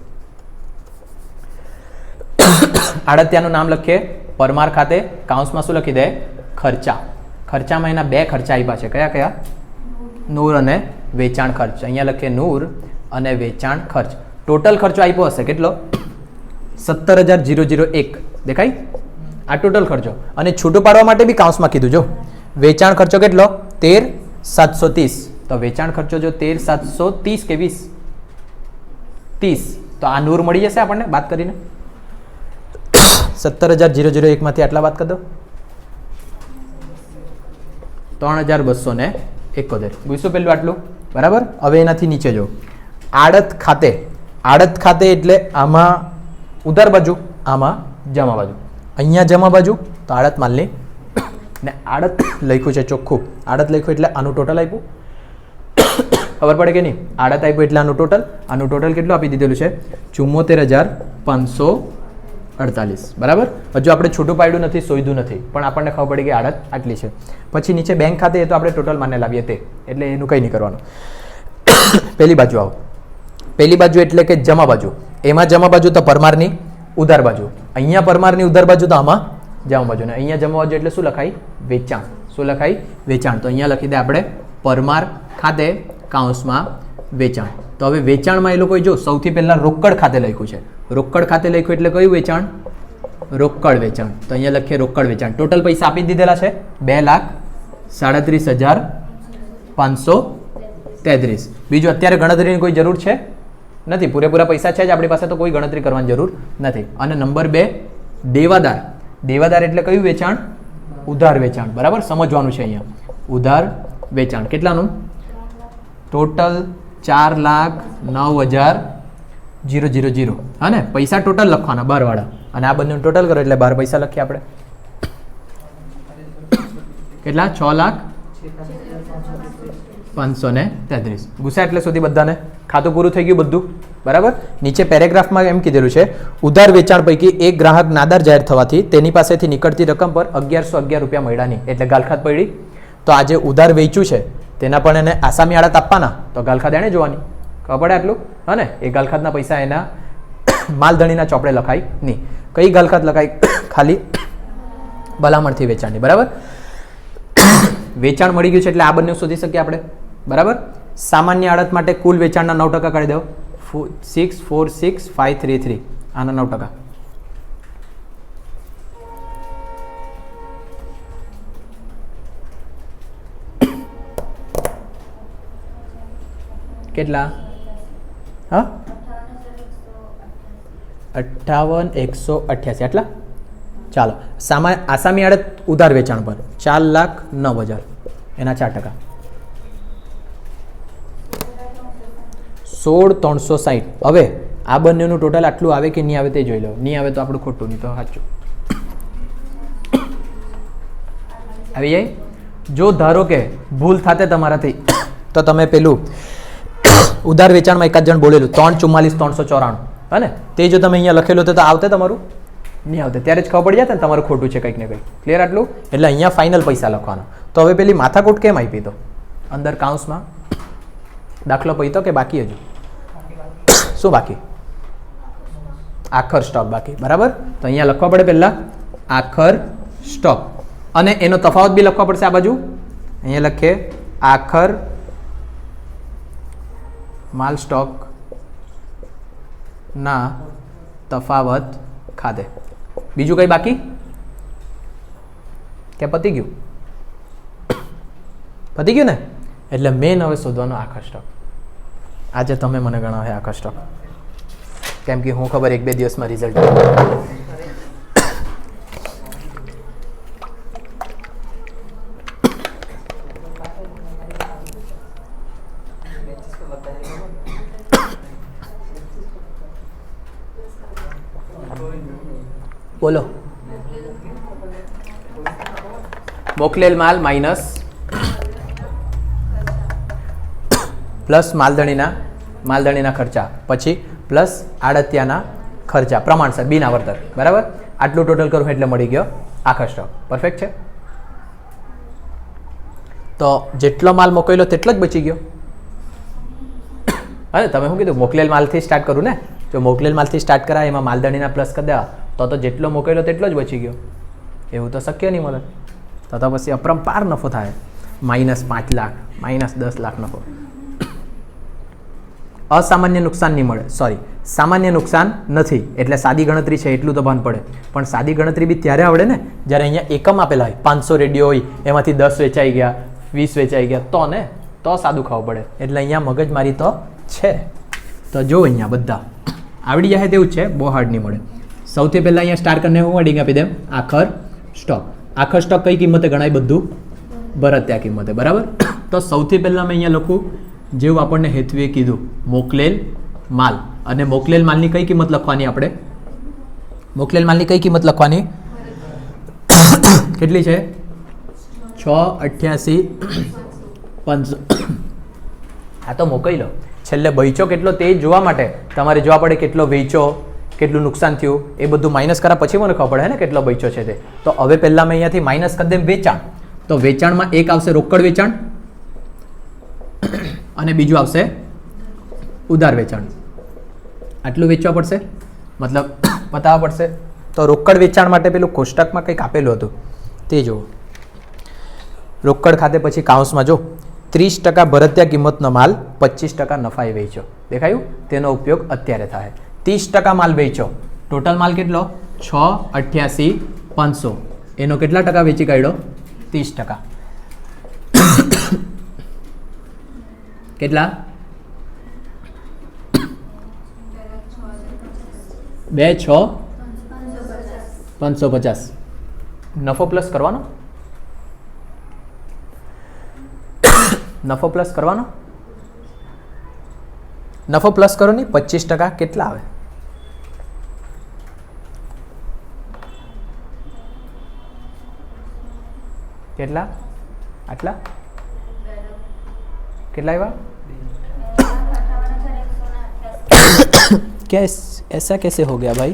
આડત્યાનું નામ લખીએ. પરમાર ખાતે કાઉન્સમાં શું લખી દે? ખર્ચા. ખર્ચામાં એના 2 ખર્ચા આપ્યા છે. કયા કયા? નૂર અને વેચાણ ખર્ચ. અહીંયા લખીએ નૂર અને વેચાણ ખર્ચ. ટોટલ ખર્ચો આપ્યો હશે કેટલો? 17,001. દેખાય? આ ટોટલ ખર્ચો. અને છૂટું પાડવા માટે બી કાઉન્સમાં કીધું. જો, વેચાણ ખર્ચો કેટલો? 13,730. તો વેચાણ ખર્ચો જો 13,730 કે 20? 30. તો આ નૂર મળી જશે આપણને બાદ કરીને. 17,001 માંથી આટલા બાદ કરી દો. 3,271. પૂછ્યું પેલું આટલું, બરાબર. હવે એનાથી નીચે જો, આડત ખાતે. આડત ખાતે એટલે આમાં ઉધાર બાજુ, આમાં જમા બાજુ. અહીંયા જમા બાજુ તો આડત માલની, ને આડત લખ્યું છે ચોખ્ખું. આડત લખ્યું એટલે આનું ટોટલ આપ્યું. ખબર પડે કે નહીં? આડત આપ્યું એટલે આનું ટોટલ. આનું ટોટલ કેટલું આપી દીધેલું છે? 74,548. બરાબર. હજુ આપણે છૂટું પાડ્યું નથી, શોધ્યું નથી, પણ આપણને ખબર પડી કે આડત આટલી છે. પછી નીચે બેંક ખાતે, એ તો આપણે ટોટલ માને લાવીએ તે, એટલે એનું કંઈ નહીં કરવાનું. પહેલી બાજુ આવો. પહેલી બાજુ એટલે કે જમા બાજુ. એમાં જમા બાજુ તો પરમારની ઉધાર બાજુ. અહીંયા પરમારની ઉધાર બાજુ તો આમાં જમા બાજુ. ને અહીંયા જમા બાજુ એટલે શું લખાય? વેચાણ. શું લખાય? વેચાણ. તો અહીંયા લખી દે આપણે પરમાર ખાતે કાઉન્સમાં વેચાણ. તો હવે વેચાણમાં એ લોકોએ જો સૌથી પહેલા રોકડ ખાતે લખ્યું છે. રોકડ ખાતે લખ્યું એટલે કયું વેચાણ? રોકડ વેચાણ. તો અહીંયા લખીએ રોકડ વેચાણ. ટોટલ પૈસા આપી દીધેલા છે 2,37,533. બીજું અત્યારે ગણતરીની કોઈ જરૂર છે નથી. પૂરેપૂરા પૈસા છે જ આપણી પાસે, તો કોઈ ગણતરી કરવાની જરૂર નથી. અને નંબર 2, દેવાદાર. દેવાદાર એટલે કયું વેચાણ? ઉધાર વેચાણ. બરાબર, સમજવાનું છે અહીંયા. ઉધાર વેચાણ કેટલાનું? ટોટલ 4,09,000. હા ને? પૈસા ટોટલ લખવાના 12 વાળા, અને આ બંનેનું ટોટલ કરો એટલે 12 પૈસા લખીએ આપણે. કેટલા? 6,05,33. ગુસ્સા એટલે સુધી બધાને ખાતું પૂરું થઈ ગયું બધું, બરાબર. નીચે પેરેગ્રાફમાં એમ કીધેલું છે, ઉધાર વેચાણ પૈકી એક ગ્રાહક નાદાર જાહેર થવાથી તેની પાસેથી નીકળતી રકમ પર 1,111 રૂપિયા મળ્યા નહીં, એટલે ગાલખાત પડી. તો આજે ઉધાર વેચ્યું છે તેના પણ એને આસામી આડત આપવાના, તો ગાલખાત એને જોવાની. ખબર પડે આટલું? હા ને? એ ગાલખાતના પૈસા એના માલધણીના ચોપડે લખાય નહીં. કઈ ગાલખાત લખાય? ખાલી ભલામણથી વેચાણની. બરાબર. વેચાણ મળી ગયું છે એટલે આ બંને શોધી શકીએ આપણે. બરાબર. સામાન્ય આડત માટે કુલ વેચાણના 9% કાઢી દો. 646,533. આના 9%. કેટલા? હા, 58,188. આટલા. ચાલો, આસામી આડત ઉધાર વેચાણ પર 4,09,000, એના 4%. 16,360. હવે આ બંનેનું ટોટલ આટલું આવે કે નહીં આવે તે જોઈ લો. નહીં આવે તો આપણું ખોટું, નહીં તો સાચું. આવી જાય. જો ધારો કે ભૂલ થાતે તમારાથી, તો તમે પેલું ઉધાર વેચાણમાં એકાદ જણ બોલેલું 3,44,394. હા ને? તે જો તમે અહીંયા લખેલું તો આવતે તમારું નહીં આવતે, ત્યારે જ ખબર પડી જાય ને તમારું ખોટું છે કંઈક ને કંઈક. ક્લિયર આટલું? એટલે અહીંયા ફાઇનલ પૈસા લખવાના. તો હવે પેલી માથાકૂટ કેમ આપી? તો અંદર કાઉન્સમાં દાખલો પૈતો કે બાકી હજુ? શું બાકી? આખર સ્ટોક બાકી. બરાબર? તો અહીંયા લખવા પડે પહેલાં આખર સ્ટોક, અને એનો તફાવત બી લખવા પડશે આ બાજુ. અહીંયા લખીએ આખર માલ સ્ટોક ના તફાવત ખાતે. બીજું કઈ બાકી કે પતી ગયું? પતી ગયું ને? એટલે મેન હવે શોધવાનો આખર સ્ટોક. આજે તમે મને ગણાવે આખર સ્ટોક, કેમ કે હું ખબર 1-2 દિવસમાં રિઝલ્ટ બોલો. મોકલેલ માલ માઇનસ પ્લસ માલધણીના ખર્ચા, પછી પ્લસ આડતિયાના ખર્ચા પ્રમાણસર બિન આવર્તક. બરાબર? આટલું ટોટલ કરું એટલે મળી ગયો આખર સ્ટોક. પરફેક્ટ છે. તો જેટલો માલ મોકલેલો તેટલો જ બચી ગયો. અરે તમે શું કીધું? મોકલેલ માલથી સ્ટાર્ટ કરું ને? જો મોકલેલ માલથી સ્ટાર્ટ કરાય, એમાં માલધણીના પ્લસ કરી દેવા, તો જેટલો મોકલેલો તેટલો જ બચી ગયો. એવું તો શક્ય નહીં મળે. તો પછી અપરંપાર નફો થાય. -5 લાખ, -10 લાખ નફો. અસામાન્ય નુકસાન નહીં મળે, સોરી, સામાન્ય નુકસાન નથી. એટલે સાદી ગણતરી છે એટલું તો ભાન પડે. પણ સાદી ગણતરી બી ત્યારે આવડે ને જ્યારે અહીંયા એકમ આપેલા હોય. 500 રેડિયો હોય, એમાંથી 10 વેચાઈ ગયા, 20 વેચાઈ ગયા, તો ને તો સાદું ખાવું પડે. એટલે અહીંયા મગજમારી તો છે. તો જો અહીંયા બધા આવડી જાય તેવું જ છે, બહુ હાર્ડ નહીં મળે. સૌથી પહેલાં અહીંયા સ્ટાર્ટ કરીને હું વર્ડિંગ આપી દેમ આખર સ્ટોક. આખર સ્ટોક કઈ કિંમતે ગણાય? બધું ભરત્યા કિંમતે. બરાબર? તો સૌથી પહેલાં મેં અહીંયા લખું જેવું આપણને હેતુએ કીધું, મોકલેલ માલ. અને મોકલેલ માલની કઈ કિંમત લખવાની? આપણે મોકલેલ માલની કઈ કિંમત લખવાની? કેટલી છે? 688,500. આ તો મોકલી લો. છેલ્લે બચો કેટલો તે જોવા માટે તમારે જોવા પડે કેટલો વેચો, કેટલું નુકસાન થયું, એ બધું માઇનસ કર્યા પછી મને ખબર પડે ને કેટલો બચ્યો છે તે. તો હવે પહેલાં મેં અહીંયાથી માઇનસ કરી દેમ વેચાણ. તો વેચાણમાં એક આવશે રોકડ વેચાણ અને બીજું આવશે ઉધાર વેચાણ. આટલું વેચવા પડશે, મતલબ બતાવવા પડશે. તો રોકડ વેચાણ માટે પેલું કોષ્ટકમાં કંઈક આપેલું હતું તે જુઓ. રોકડ ખાતે પછી કાઉન્સમાં જો 30% ભરત્યા કિંમતનો માલ 25% નફાએ વેચ્યો. દેખાયું? તેનો ઉપયોગ અત્યારે થાય. 30% માલ વેચો. ટોટલ માલ કેટલો? 688,500. એનો કેટલા ટકા વેચી કાઢ્યો? 30%. કેટલા? 2, 6, 550. નફો પ્લસ કરવાનો, નફો પ્લસ કરવાનો. નફો પ્લસ કરો નહીં, 25% કેટલા આવે? કેટલા? આટલા? કેટલા આવ્યા? क्या ऐसा कैसे हो गया भाई?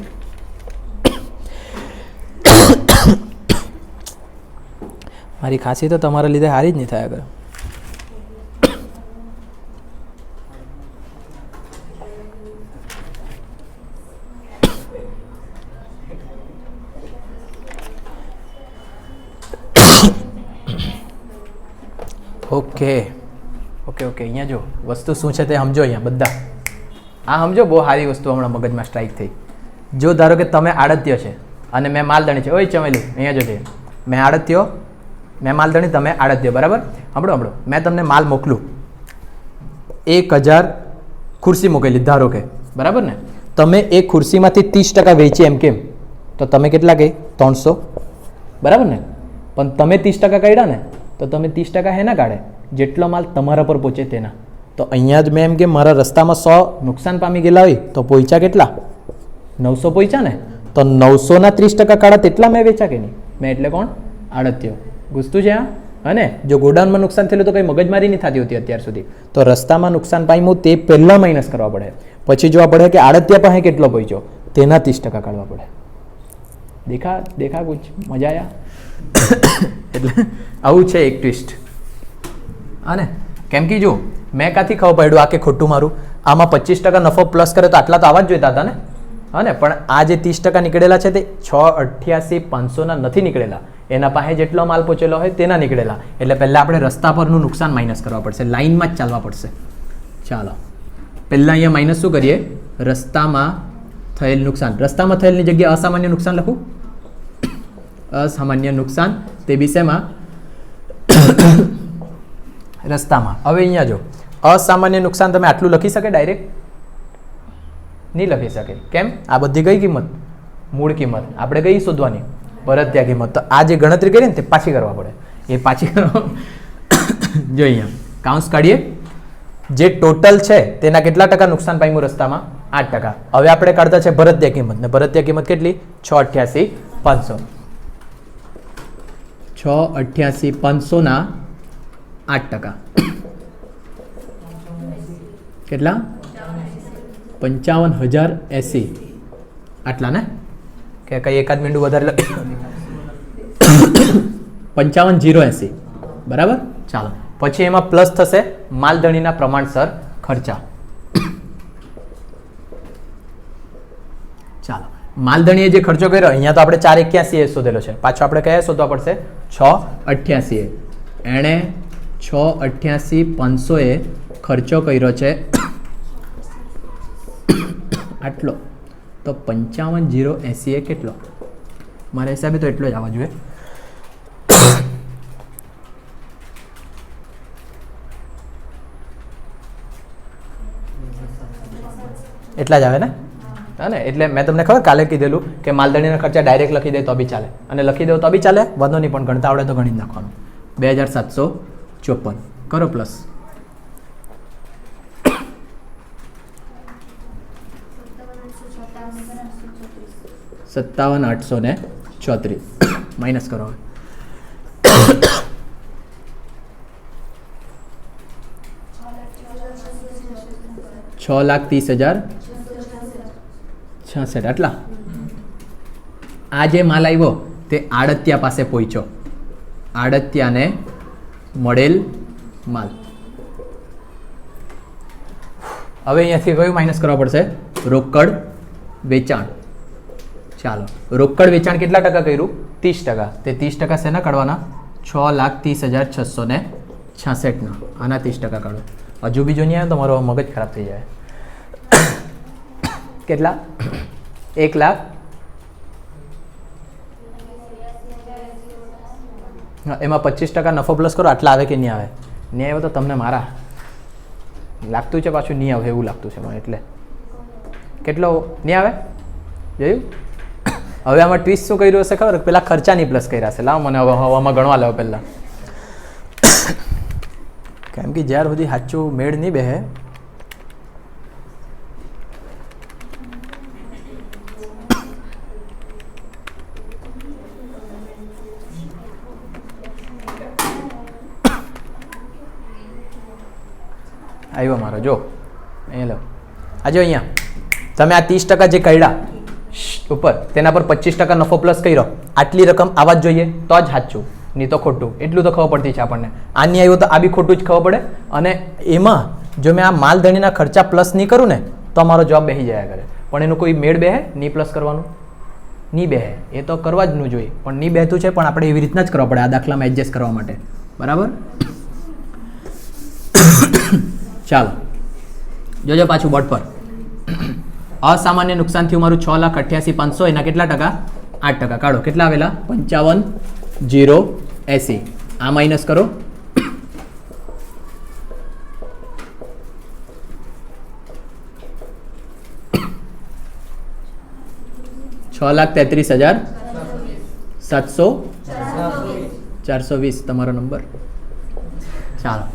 મારી ખાંસી તો તમારા લીધે હારી જ નહીં થાય અગર. Okay okay okay. અહીંયા જો વસ્તુ શું છે તે સમજો. અહીંયા બધા આ સમજો, બહુ સારી વસ્તુ હમણાં મગજમાં સ્ટ્રાઇક થઈ. જો ધારો કે તમે આડત્ય છે અને મેં માલધણી છે. ઓય ચમેલી અહીંયા જોજે, મેં આડત્યો, મેં માલધણી, તમે આડત્ય. બરાબર? હમણો મેં તમને માલ મોકલું 1000 ખુરશી મોકલી ધારો કે. બરાબર ને? તમે એ ખુરશીમાંથી 30% વેચી એમ કેમ? તો તમે કેટલા કહી? 300. બરાબર ને? પણ તમે 30% કાઢ્યા ને, તો તમે 30% હેના કાઢે? જેટલો માલ તમારા પર પહોંચે તેના. તો અહીંયા જ મેં એમ કે મારા રસ્તામાં 100 નુકસાન પામી ગયેલા હોય તો પહોંચ્યા કેટલા? 900 પહોંચ્યા ને? તો 900 ના 30% કાઢા તેટલા મેં વેચા કે નહીં? મેં એટલે કોણ? આડત્યો. ગુસ્તું છે? અને જો ગોડાઉનમાં નુકસાન થયેલું તો કંઈ મગજમારી નહીં થતી હોતી અત્યાર સુધી. તો રસ્તામાં નુકસાન પામ્યું તે પહેલાં માઇનસ કરવા પડે, પછી જોવા પડે કે આડતિયા પાસે કેટલો પહોંચ્યો તેના 30% કાઢવા પડે. દેખા કુછ મજા આયા? એટલે આવું છે એક ટ્વિસ્ટ. અને કેમ કે જો મેં કાંથી ખબર પડ્યું આ કે ખોટું મારું, આમાં 25% નફો પ્લસ કરે તો આટલા તો આવા જ જોઈતા હતા ને. અને પણ આ જે 30% નીકળેલા છે તે 688,500 નથી નીકળેલા, એના પાસે જેટલો માલ પહોંચેલો હોય તેના નીકળેલા. એટલે પહેલાં આપણે રસ્તા પરનું નુકસાન માઇનસ કરવા પડશે, લાઇનમાં જ ચાલવા પડશે. ચાલો પહેલાં અહીંયા માઇનસ શું કરીએ? રસ્તામાં થયેલ નુકસાન. રસ્તામાં થયેલની જગ્યાએ અસામાન્ય નુકસાન લખું. અસામાન્ય નુકસાન તે વિષયમાં રસ્તામાં. હવે અહીંયા જો અસામાન્ય નુકસાન તમે આટલું લખી શકે ડાયરેક્ટ? નહીં લખી શકે. કેમ? આ બધી કઈ કિંમત? મૂળ કિંમત. આપણે કઈ શોધવાની? પરત્યા કિંમત. તો આ જે ગણતરી કરી ને તે પાછી કરવા પડે. એ પાછી કરવા જો અહીંયા કાઉન્સ કાઢીએ. જે ટોટલ છે તેના કેટલા ટકા નુકસાન પામ્યું રસ્તામાં? 8%. હવે આપણે કાઢતા છે ભરતીય કિંમત, ને ભરતીય કિંમત કેટલી? 688,500. 688,500 ના 8%. કેટલા? 55,080. આટલા ને? કે કઈ એકાદ મિનિટ વધારે લખી? 55,080. બરાબર. ચાલો પછી એમાં પ્લસ થશે માલધણીના પ્રમાણસર ખર્ચા. ચાલો માલધણીએ જે ખર્ચો કર્યો, અહીંયા તો આપણે 481 શોધેલો છે, પાછો આપણે કયા શોધવા પડશે? 688. એણે 688,500 ખર્ચો કર્યો છે આટલો, તો 55,080 કેટલો? મારા હિસાબે તો એટલો જ આવવા જોઈએ. એટલા જ આવે ને? હા ને? એટલે મેં તમને ખબર કાલે કીધેલું કે માલધણીના ખર્ચા ડાયરેક્ટ લખી દે તો બી ચાલે, અને લખી દો તો બી ચાલે, વાંધો નહીં, પણ ગણતા આવડે તો ગણી નાખવાનું. 2,754 કરો પ્લસ 57,834 માઇનસ કરો. હવે 6,30,066. આટલા. આ જે માલ આવ્યો તે આડતિયા પાસે પહોંચ્યો, આડતિયાને મળેલ માલ. હવે અહીંયાથી કયું માઇનસ કરવા પડશે? રોકડ વેચાણ. ચાલો રોકડ વેચાણ કેટલા ટકા કર્યું? 30%. તે 30% શેના કાઢવાના? 6,30,666 આના 30% કાઢો. હજુ બીજો નહીં આવે તમારો મગજ ખરાબ થઈ જાય. કેટલા? 1,00,000. એમાં 25% નફો પ્લસ કરો, આટલા આવે કે નહીં આવે? નહીં આવે તો તમને મારા લાગતું છે, પાછું નહીં આવે એવું લાગતું છે મને. એટલે કેટલો નહીં આવે જોયું? હવે આમાં ટ્વિસ્ટ શું કર્યું હશે ખબર? પેલા ખર્ચા નહીં પ્લસ કર્યા હશે. લાવ મને હવે હવામાં ગણવા લાવો પહેલાં, કેમ કે જ્યાર સુધી સાચું મેળ નહીં બેહે આવ્યો મારો. જો અહીંયા લો, આ જો અહીંયા તમે આ 30% જે કાઢ્યા ઉપર, તેના પર 25% નફો પ્લસ કર્યો, આટલી રકમ આવવા જ જોઈએ તો જ સાચું, નહીં તો ખોટું. એટલું તો ખબર પડતી છે આપણને. આ નહીં આવ્યું તો આ બી ખોટું જ ખબર પડે. અને એમાં જો મેં આ માલધણીના ખર્ચા પ્લસ નહીં કરું ને તો મારો જવાબ બેસી જાય કરે. પણ એનું કોઈ મેળ બેહે નહીં પ્લસ કરવાનું? નહીં બેહે. એ તો કરવા જ ન જોઈએ, પણ નહીં બેહતું છે. પણ આપણે એવી રીતના જ કરવા પડે આ દાખલામાં એડજસ્ટ કરવા માટે. બરાબર. ચાલો જોજો પાછું બોર્ડ પર. અસામાન્ય નુકસાન થયું મારું 6,88,500. એના કેટલા ટકા? 8%. કાઢો. કેટલા આવેલા? 55,080. આ માઇનસ કરો. $6,33,720 તમારો નંબર. ચાલો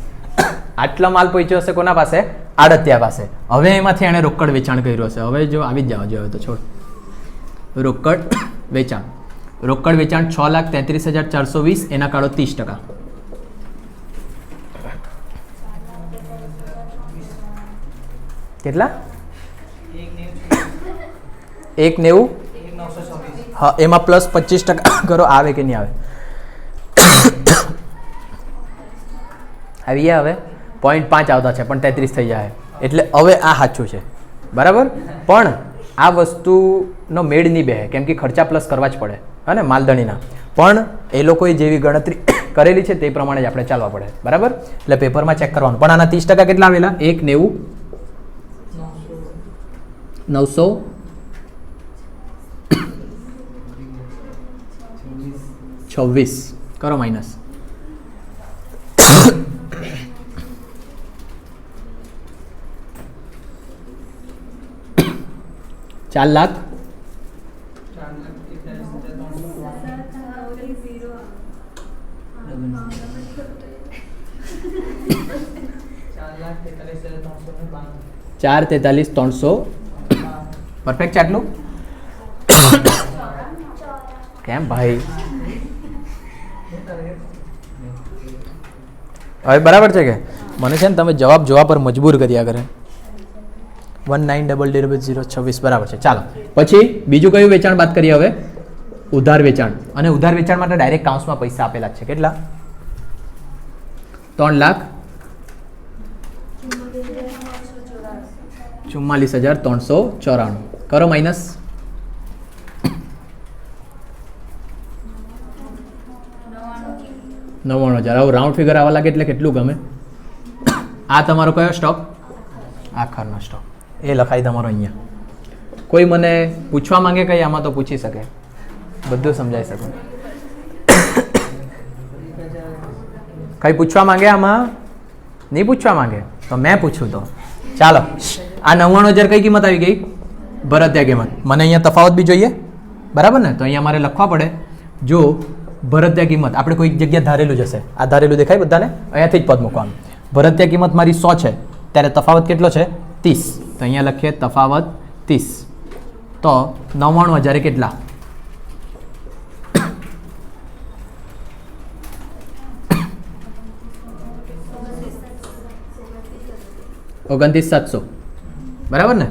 આટલો માલ પહોંચ્યો હશે કોના પાસે? આડતિયા પાસે. હવે એમાંથી એણે રોકડ વેચાણ કર્યું હશે. હવે જો આવી જ જવા જોઈએ તો છોડ. રોકડ વેચાણ. રોકડ વેચાણ 6,33,420. એના કાઢો 30%. કેટલા 190 હા એમાં પ્લસ 25% કરો આવે કે નહીં આવે આવી ગયા હવે 0.5 આવતા છે પણ 33 થઈ જાય એટલે હવે આ સાચું છે બરાબર પણ આ વસ્તુનો મેળ નહીં બેહે કેમ કે ખર્ચા પ્લસ કરવા જ પડે હા ને માલદણીના પણ એ લોકોએ જેવી ગણતરી કરેલી છે તે પ્રમાણે જ આપણે ચાલવા પડે બરાબર એટલે પેપરમાં ચેક કરવાનું પણ આના 30% કેટલા આવેલા 190 900 26 કરો માઇનસ 4 લાખ 4,43,300 પરફેક્ટ છે આટલું કેમ ભાઈ હવે બરાબર છે કે મને છે ને તમે જવાબ જોવા પર મજબૂર કર્યા કરે 190026 બરાબર છે ચાલો પછી બીજું કયું વેચાણ વાત કરીએ હવે ઉધાર વેચાણ અને ઉધાર વેચાણ માટે ડાયરેક્ટ કાઉન્સમાં પૈસા આપેલા છે કેટલા 3,44,394 કરો માઇનસ 99,000 હવે રાઉન્ડ ફિગર આવવા લાગે એટલે કેટલું ગમે આ તમારો કયો સ્ટોક આખરનો સ્ટોક એ લખાય તમારો અહીંયા કોઈ મને પૂછવા માંગે કઈ આમાં તો પૂછી શકે બધું સમજાઈ શકું કઈ પૂછવા માંગે આમાં નહીં પૂછવા માંગે તો મેં પૂછું તો ચાલો આ 99,000 કઈ કિંમત આવી ગઈ ભરતિયા કિંમત મને અહીંયા તફાવત બી જોઈએ બરાબર ને તો અહીંયા મારે લખવા પડે જો ભરતિયા કિંમત આપણે કોઈ જગ્યા ધારેલું જશે આ ધારેલું દેખાય બધાને અહીંયાથી જ પદ મૂકવાનું ભરતિયા કિંમત મારી 100 છે ત્યારે તફાવત કેટલો છે 30 તો અહીંયા લખીએ તફાવત 30 તો 99,000 કેટલા 29,700 બરાબર ને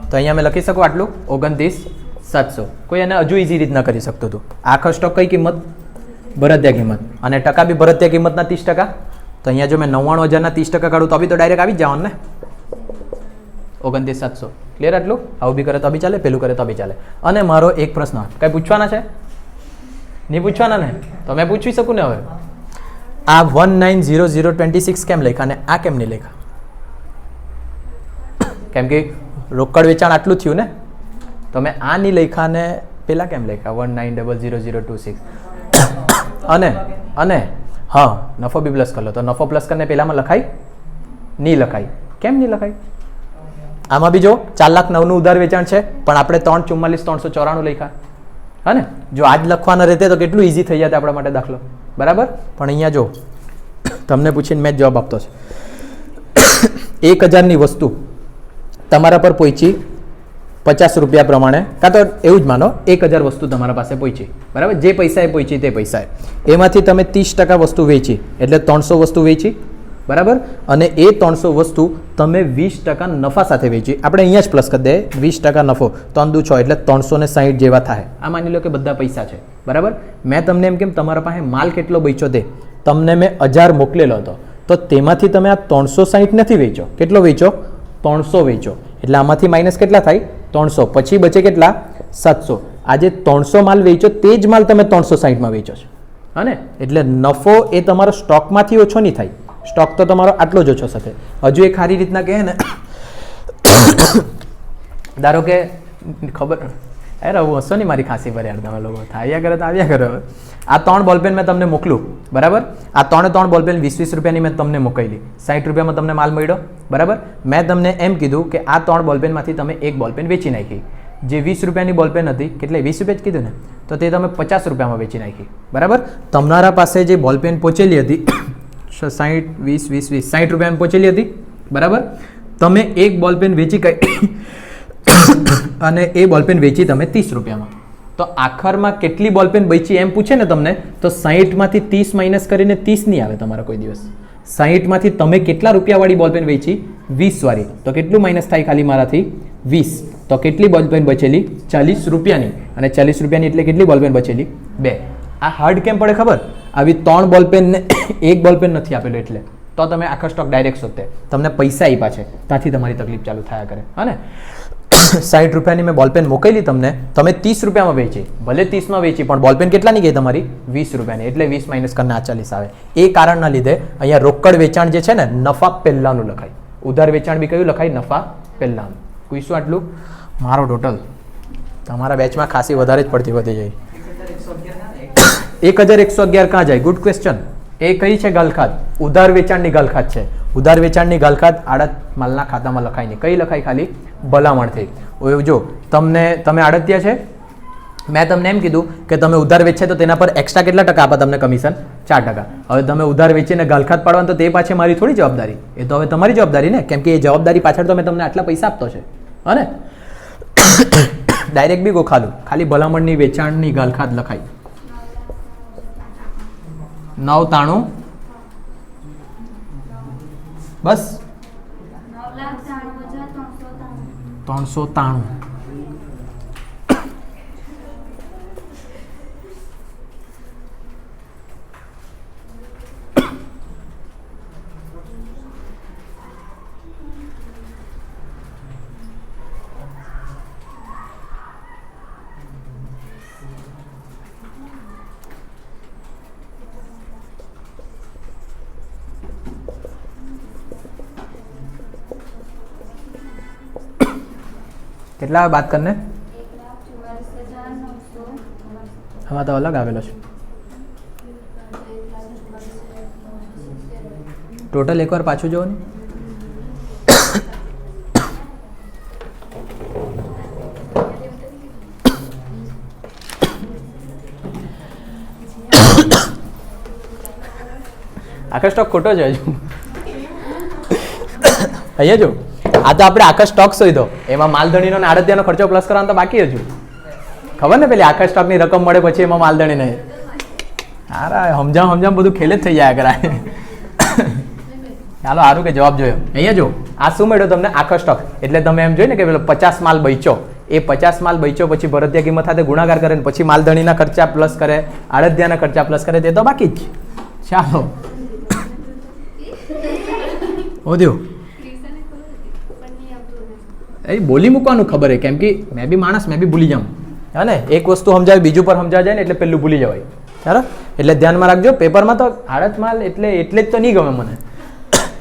તો અહીંયા મેં લખી શકું આટલું 29,700 કોઈ એને હજુ ઇઝી રીતના કરી શકતું હતું આખો સ્ટોક કઈ કિંમત ભરતિયા કિંમત અને ટકા બી ભરતિયા કિંમતના 30% તો અહીંયા જો મેં 99,000ના 30% કાઢું તો બી તો ડાયરેક્ટ આવી જ જવાનું ને 29,700 ક્લિયર આટલું આવું બી કરે તો બી ચાલે પેલું કરે તો બી ચાલે અને મારો એક પ્રશ્ન કઈ પૂછવાના છે નહીં પૂછવાના ને તો મેં પૂછી શકું ને હવે આ 190026 કેમ લખ્યા અને આ કેમ નહીં લખ્યા કેમ કે રોકડ વેચાણ આટલું થયું ને તો મેં આ નહીં લખ્યા ને પેલા કેમ લખ્યા 19000026 અને હા નફો બી પ્લસ કરો તો નફો પ્લસ કરીને પેલામાં લખાય નહીં લખાય કેમ નહીં લખાય આમાં બી જો 4,09,000 ઉધાર વેચાણ છે પણ આપણે 3,44,394 લખ્યા હા ને જો આજ લખવાના રહેતે તો કેટલું ઇઝી થઈ જાય આપણા માટે દાખલો બરાબર પણ અહીંયા જો તમને પૂછીને મેં જવાબ આપતો છે 1,000ની વસ્તુ તમારા પર પહોંચી 50 રૂપિયા પ્રમાણે કાં તો એવું જ માનો 1,000 વસ્તુ તમારા પાસે પહોંચી બરાબર જે પૈસાએ પહોંચી તે પૈસાએ એમાંથી તમે 30% વસ્તુ વેચી એટલે 300 વસ્તુ વેચી બરાબર અને એ 300 વસ્તુ તમે 20% નફા સાથે વેચી આપણે અહીંયા જ પ્લસ કરી દે 20% નફો 3×6 એટલે 360 જેવા થાય આ માની લો કે બધા પૈસા છે બરાબર મેં તમને એમ કેમ તમારા પાસે માલ કેટલો વેચ્યો તે તમને મેં 1000 મોકલેલો હતો તો તેમાંથી તમે આ 360 નથી વેચો કેટલો વેચો 300 વેચો એટલે આમાંથી માઇનસ કેટલા થાય 300 પછી બચે કેટલા 700 આજે 300 માલ વેચો તે જ માલ તમે 360માં વેચો છો હા ને એટલે નફો એ તમારો સ્ટોકમાંથી ઓછો નહીં થાય સ્ટોક તો તમારો આટલો જ ઓછો થશે હજુ એક સારી રીતના કહે ને ધારો કે ખબર અરે હું હશો નહીં મારી ખાંસી પર યાર તમે લોકો આવ્યા કરે તો આવ્યા કરો આ 3 બોલપેન મેં તમને મોકલું બરાબર આ 3 બોલપેન 20 રૂપિયાની મેં તમને મોકલી 60 રૂપિયામાં તમને માલ મળ્યો બરાબર મેં તમને એમ કીધું કે આ 3 બોલપેનમાંથી તમે એક બોલપેન વેચી નાખી જે 20 રૂપિયાની બોલપેન હતી કેટલે 20 રૂપિયા જ કીધું ને તો તે તમે 50 રૂપિયામાં વેચી નાખી બરાબર તમારા પાસે જે બોલપેન પહોંચેલી હતી 60 20 20 20 60 રૂપિયામાં પહોંચેલી હતી બરાબર તમે એક બોલપેન વેચી અને એ બોલપેન વેચી તમે 30 રૂપિયામાં તો આખરમાં કેટલી બોલપેન બચી એમ પૂછે ને તમને તો 60માંથી 30 માઇનસ કરીને 30 નહીં આવે તમારા કોઈ દિવસ 60માંથી તમે કેટલા રૂપિયાવાળી બોલપેન વેચી? 20 વાળી. તો કેટલું માઇનસ થાય ખાલી મારાથી? 20. તો કેટલી બોલપેન બચેલી? 40 રૂપિયાની. અને 40 રૂપિયાની એટલે કેટલી બોલપેન બચેલી? 2. આ હાર્ડ કેમ પડે ખબર? આવી 3 બોલપેન ને 1 બોલપેન નથી આપેલો એટલે. તો તમે આખો સ્ટોક ડાયરેક્ટ શોધતે. તમને પૈસા આપ્યા છે ત્યાંથી તમારી તકલીફ ચાલુ થયા કરે. હા ને? 60 રૂપિયાની મેં બોલપેન મોકલી તમને, તમે 30 રૂપિયામાં વેચી, ભલે 30માં વેચી, પણ બોલપેન કેટલાની ગઈ તમારી? 20 રૂપિયાની. એટલે 20 માઇનસ કરીને આ 40 આવે. એ કારણના લીધે અહીંયા રોકડ વેચાણ જે છે ને, નફા પહેલાનું લખાય. ઉધાર વેચાણ બી કયું લખાય? નફા પહેલાનું. કહીશું આટલું. મારો ટોટલ તમારા બેચમાં ખાસી વધારે જ પડતી વધી જાય. 1111 ક્યાં જાય? Good question. એ કઈ છે ગાલખાત? ઉધાર વેચાણની ગાલખાત છે. ઉધાર વેચાણની ગાલખાત આડત માલના ખાતામાં લખાય નહીં. કઈ લખાય? ખાલી ભલામણથી. જો તમે આડતિયા છે, મેં તમને એમ કીધું કે તમે ઉધાર વેચે તો તેના પર એક્સ્ટ્રા કેટલા ટકા આપે તમને કમિશન? 4%. હવે તમે ઉધાર વેચીને ગાલખાત પાડવાનું તો તે પાછી મારી થોડી જવાબદારી. એ તો હવે તમારી જવાબદારી ને, કેમ કે એ જવાબદારી પાછળ તો મેં તમને આટલા પૈસા આપતો છે. હા ને? ડાયરેક્ટ બી ગોખાલું, ખાલી ભલામણની વેચાણની ગાલખાત લખાય. 993 બસ 393. કેટલા બાત કરને? આમાં તો અલગ આવેલો છે ટોટલ. એકવાર પાછું જોવો ને. આખો સ્ટોક ખોટો છે હજુ. અહીંયા જો, આ તો આપણે આખા સ્ટોક શોધ્યો, એમાં માલધણીનો અને આડતિયાનો ખર્ચો પ્લસ કરવાનો તો બાકી હજુ. ખબર ને પેલી આખા સ્ટોકની રકમ મળે પછી એમાં માલધણીને. હારા સમજામ બધું ખેલે જ થઈ જાય કરાય. ચાલો સારું કે જવાબ જોયો. અહીંયા જો, આ શું મળ્યો તમને? આખો સ્ટોક. એટલે તમે એમ જોઈ ને કે પેલો 50 માલ બચ્યો, એ 50 માલ બચ્યો પછી ભરતિયા કિંમત સાથે ગુણાકાર કરે ને પછી માલધણીના ખર્ચા પ્લસ કરે, આડતિયાના ખર્ચા પ્લસ કરે, તે તો બાકી જ. ચાલો ઓદ્યો એ બોલી મૂકવાનું ખબર હે, કેમ કે મેં બી માણસ, મેં બી ભૂલી જાઉં. હા ને? એક વસ્તુ સમજાવે બીજું પર સમજાવ જાય ને એટલે પેલું ભૂલી જવાય. ચાલો એટલે ધ્યાનમાં રાખજો. પેપરમાં તો આડત માલ એટલે જ તો નહીં ગમે મને.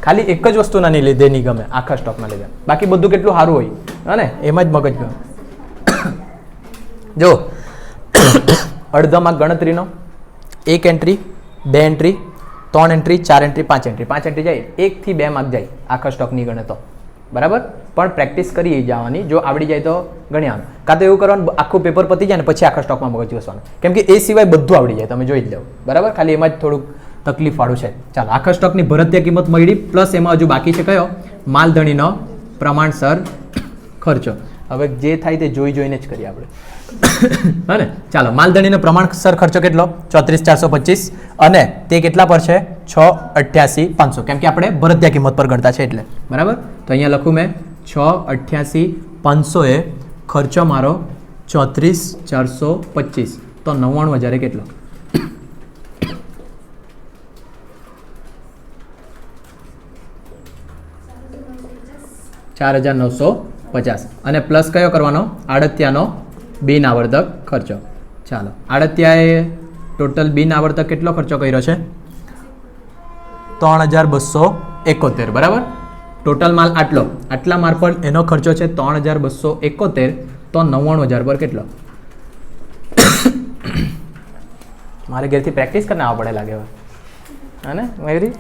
ખાલી એક જ વસ્તુના નહીં લીધે નહીં ગમે, આખા સ્ટોકના લીધે. બાકી બધું કેટલું સારું હોય. હા ને? એમાં જ મગજ ગમે. જો અડધામાં ગણતરીનો 1 entry, 2 entry, 3 entry, 4 entry, 5 entry. 5 entry જાય, 1 થી 2 માર્ક જાય આખા સ્ટોકની ગણે તો. બરાબર? પણ પ્રેક્ટિસ કરી જવાની. જો આવડી જાય તો ગણ્યાનું. કાં તો એવું કરવાનું, આખું પેપર પતી જાય ને પછી આખા સ્ટોકમાં મગજ ઘસવાનું, કેમ કે એ સિવાય બધું આવડી જાય. તમે જોઈ જ લો. બરાબર? ખાલી એમાં જ થોડુંક તકલીફવાળું છે. ચાલો, આખા સ્ટોકની ભરતિયા કિંમત મળી, પ્લસ એમાં હજુ બાકી છે કયો? માલધણીનો પ્રમાણસર ખર્ચો. હવે જે થાય તે જોઈને જ કરીએ આપણે. હા ને? ચાલો, માલધણીનો પ્રમાણસર ખર્ચો કેટલો? 34,425. અને તે કેટલા પર છે? 688,500. કેમ કે આપણે ભરતિયા કિંમત પર ગણતા છે એટલે. બરાબર? તો અહીંયા લખું મેં 688,500 એ ખર્ચો મારો 34,425. તો 99,000 કેટલો? 4,950. અને પ્લસ કયો કરવાનો? આડતિયાનો બિન આવર્તક ખર્ચો. ચાલો, આડતિયાએ ટોટલ બિન આવર્તક કેટલો ખર્ચો કર્યો છે? 3,271. બરાબર? ટોટલ માલ આટલા માલ પર એનો ખર્ચો છે 3,271. તો 99,000 પર કેટલો? મારે ઘેરથી પ્રેક્ટિસ કરીને આવવા પડે લાગે હવે. હા ને મયુરી?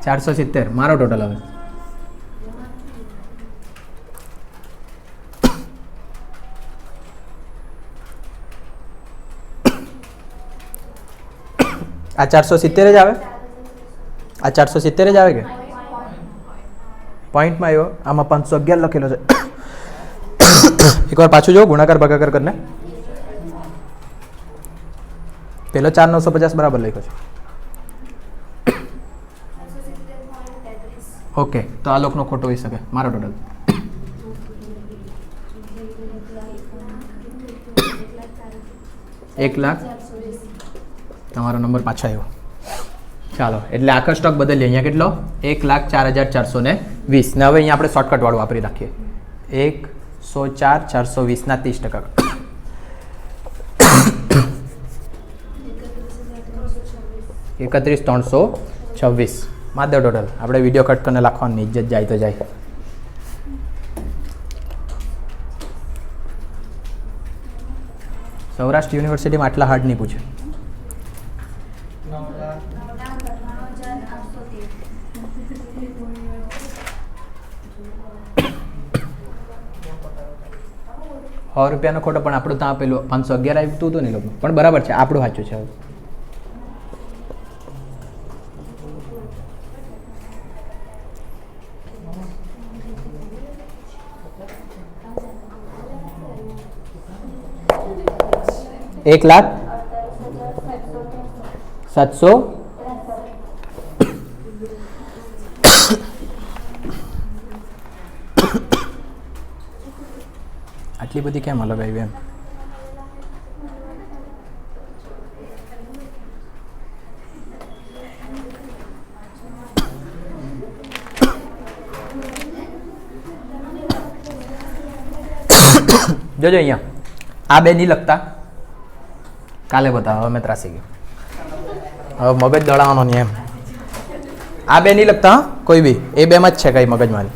470 મારો ટોટલ. હવે આ 470 જ આવે? આ 470 જ આવે કે પોઈન્ટમાં આવ્યો? આમાં 511 લખેલો છે. એકવાર પાછું જો, ગુણાકાર ભાગાકાર કરીને. પેલો 4,950 બરાબર લખ્યો છે. ઓકે, તો આ લોકનો ખોટો હોઈ શકે. મારો ટોટલ 1,00,000. તમારો નંબર પાછો આવ્યો. ચાલો, એટલે આખો સ્ટોક બદલીએ. અહીંયા કેટલો? 1,04,420. ને હવે અહીંયા આપણે શોર્ટકટ વાળું વાપરી રાખીએ. 104,420 ના 30%. 31,326. માં દો ટોટલ. આપણે વિડીયો કટ કરીને લખવાની, ઇજ્જત જાય તો જાય. સૌરાષ્ટ્ર યુનિવર્સિટીમાં આટલા હાર્ડ નહીં પૂછે. ₹100 ખોટો, પણ આપણું ત્યાં પેલું 511 આવ્યું હતું ને લોકો, પણ બરાબર છે, આપણું સાચું છે. હવે $1,07,700. આટલી બધી કેમ અલગ આવી એમ? જોજો અહીંયા આ બે નહીં લખતા, કાલે બતાવો. હવે મેં ત્રાસી ગયો, હવે મગજ દળાવવાનો નહીં એમ. આ બે નહીં લખતા કોઈ બી, એ બેમાં જ છે કઈ મગજ મારી.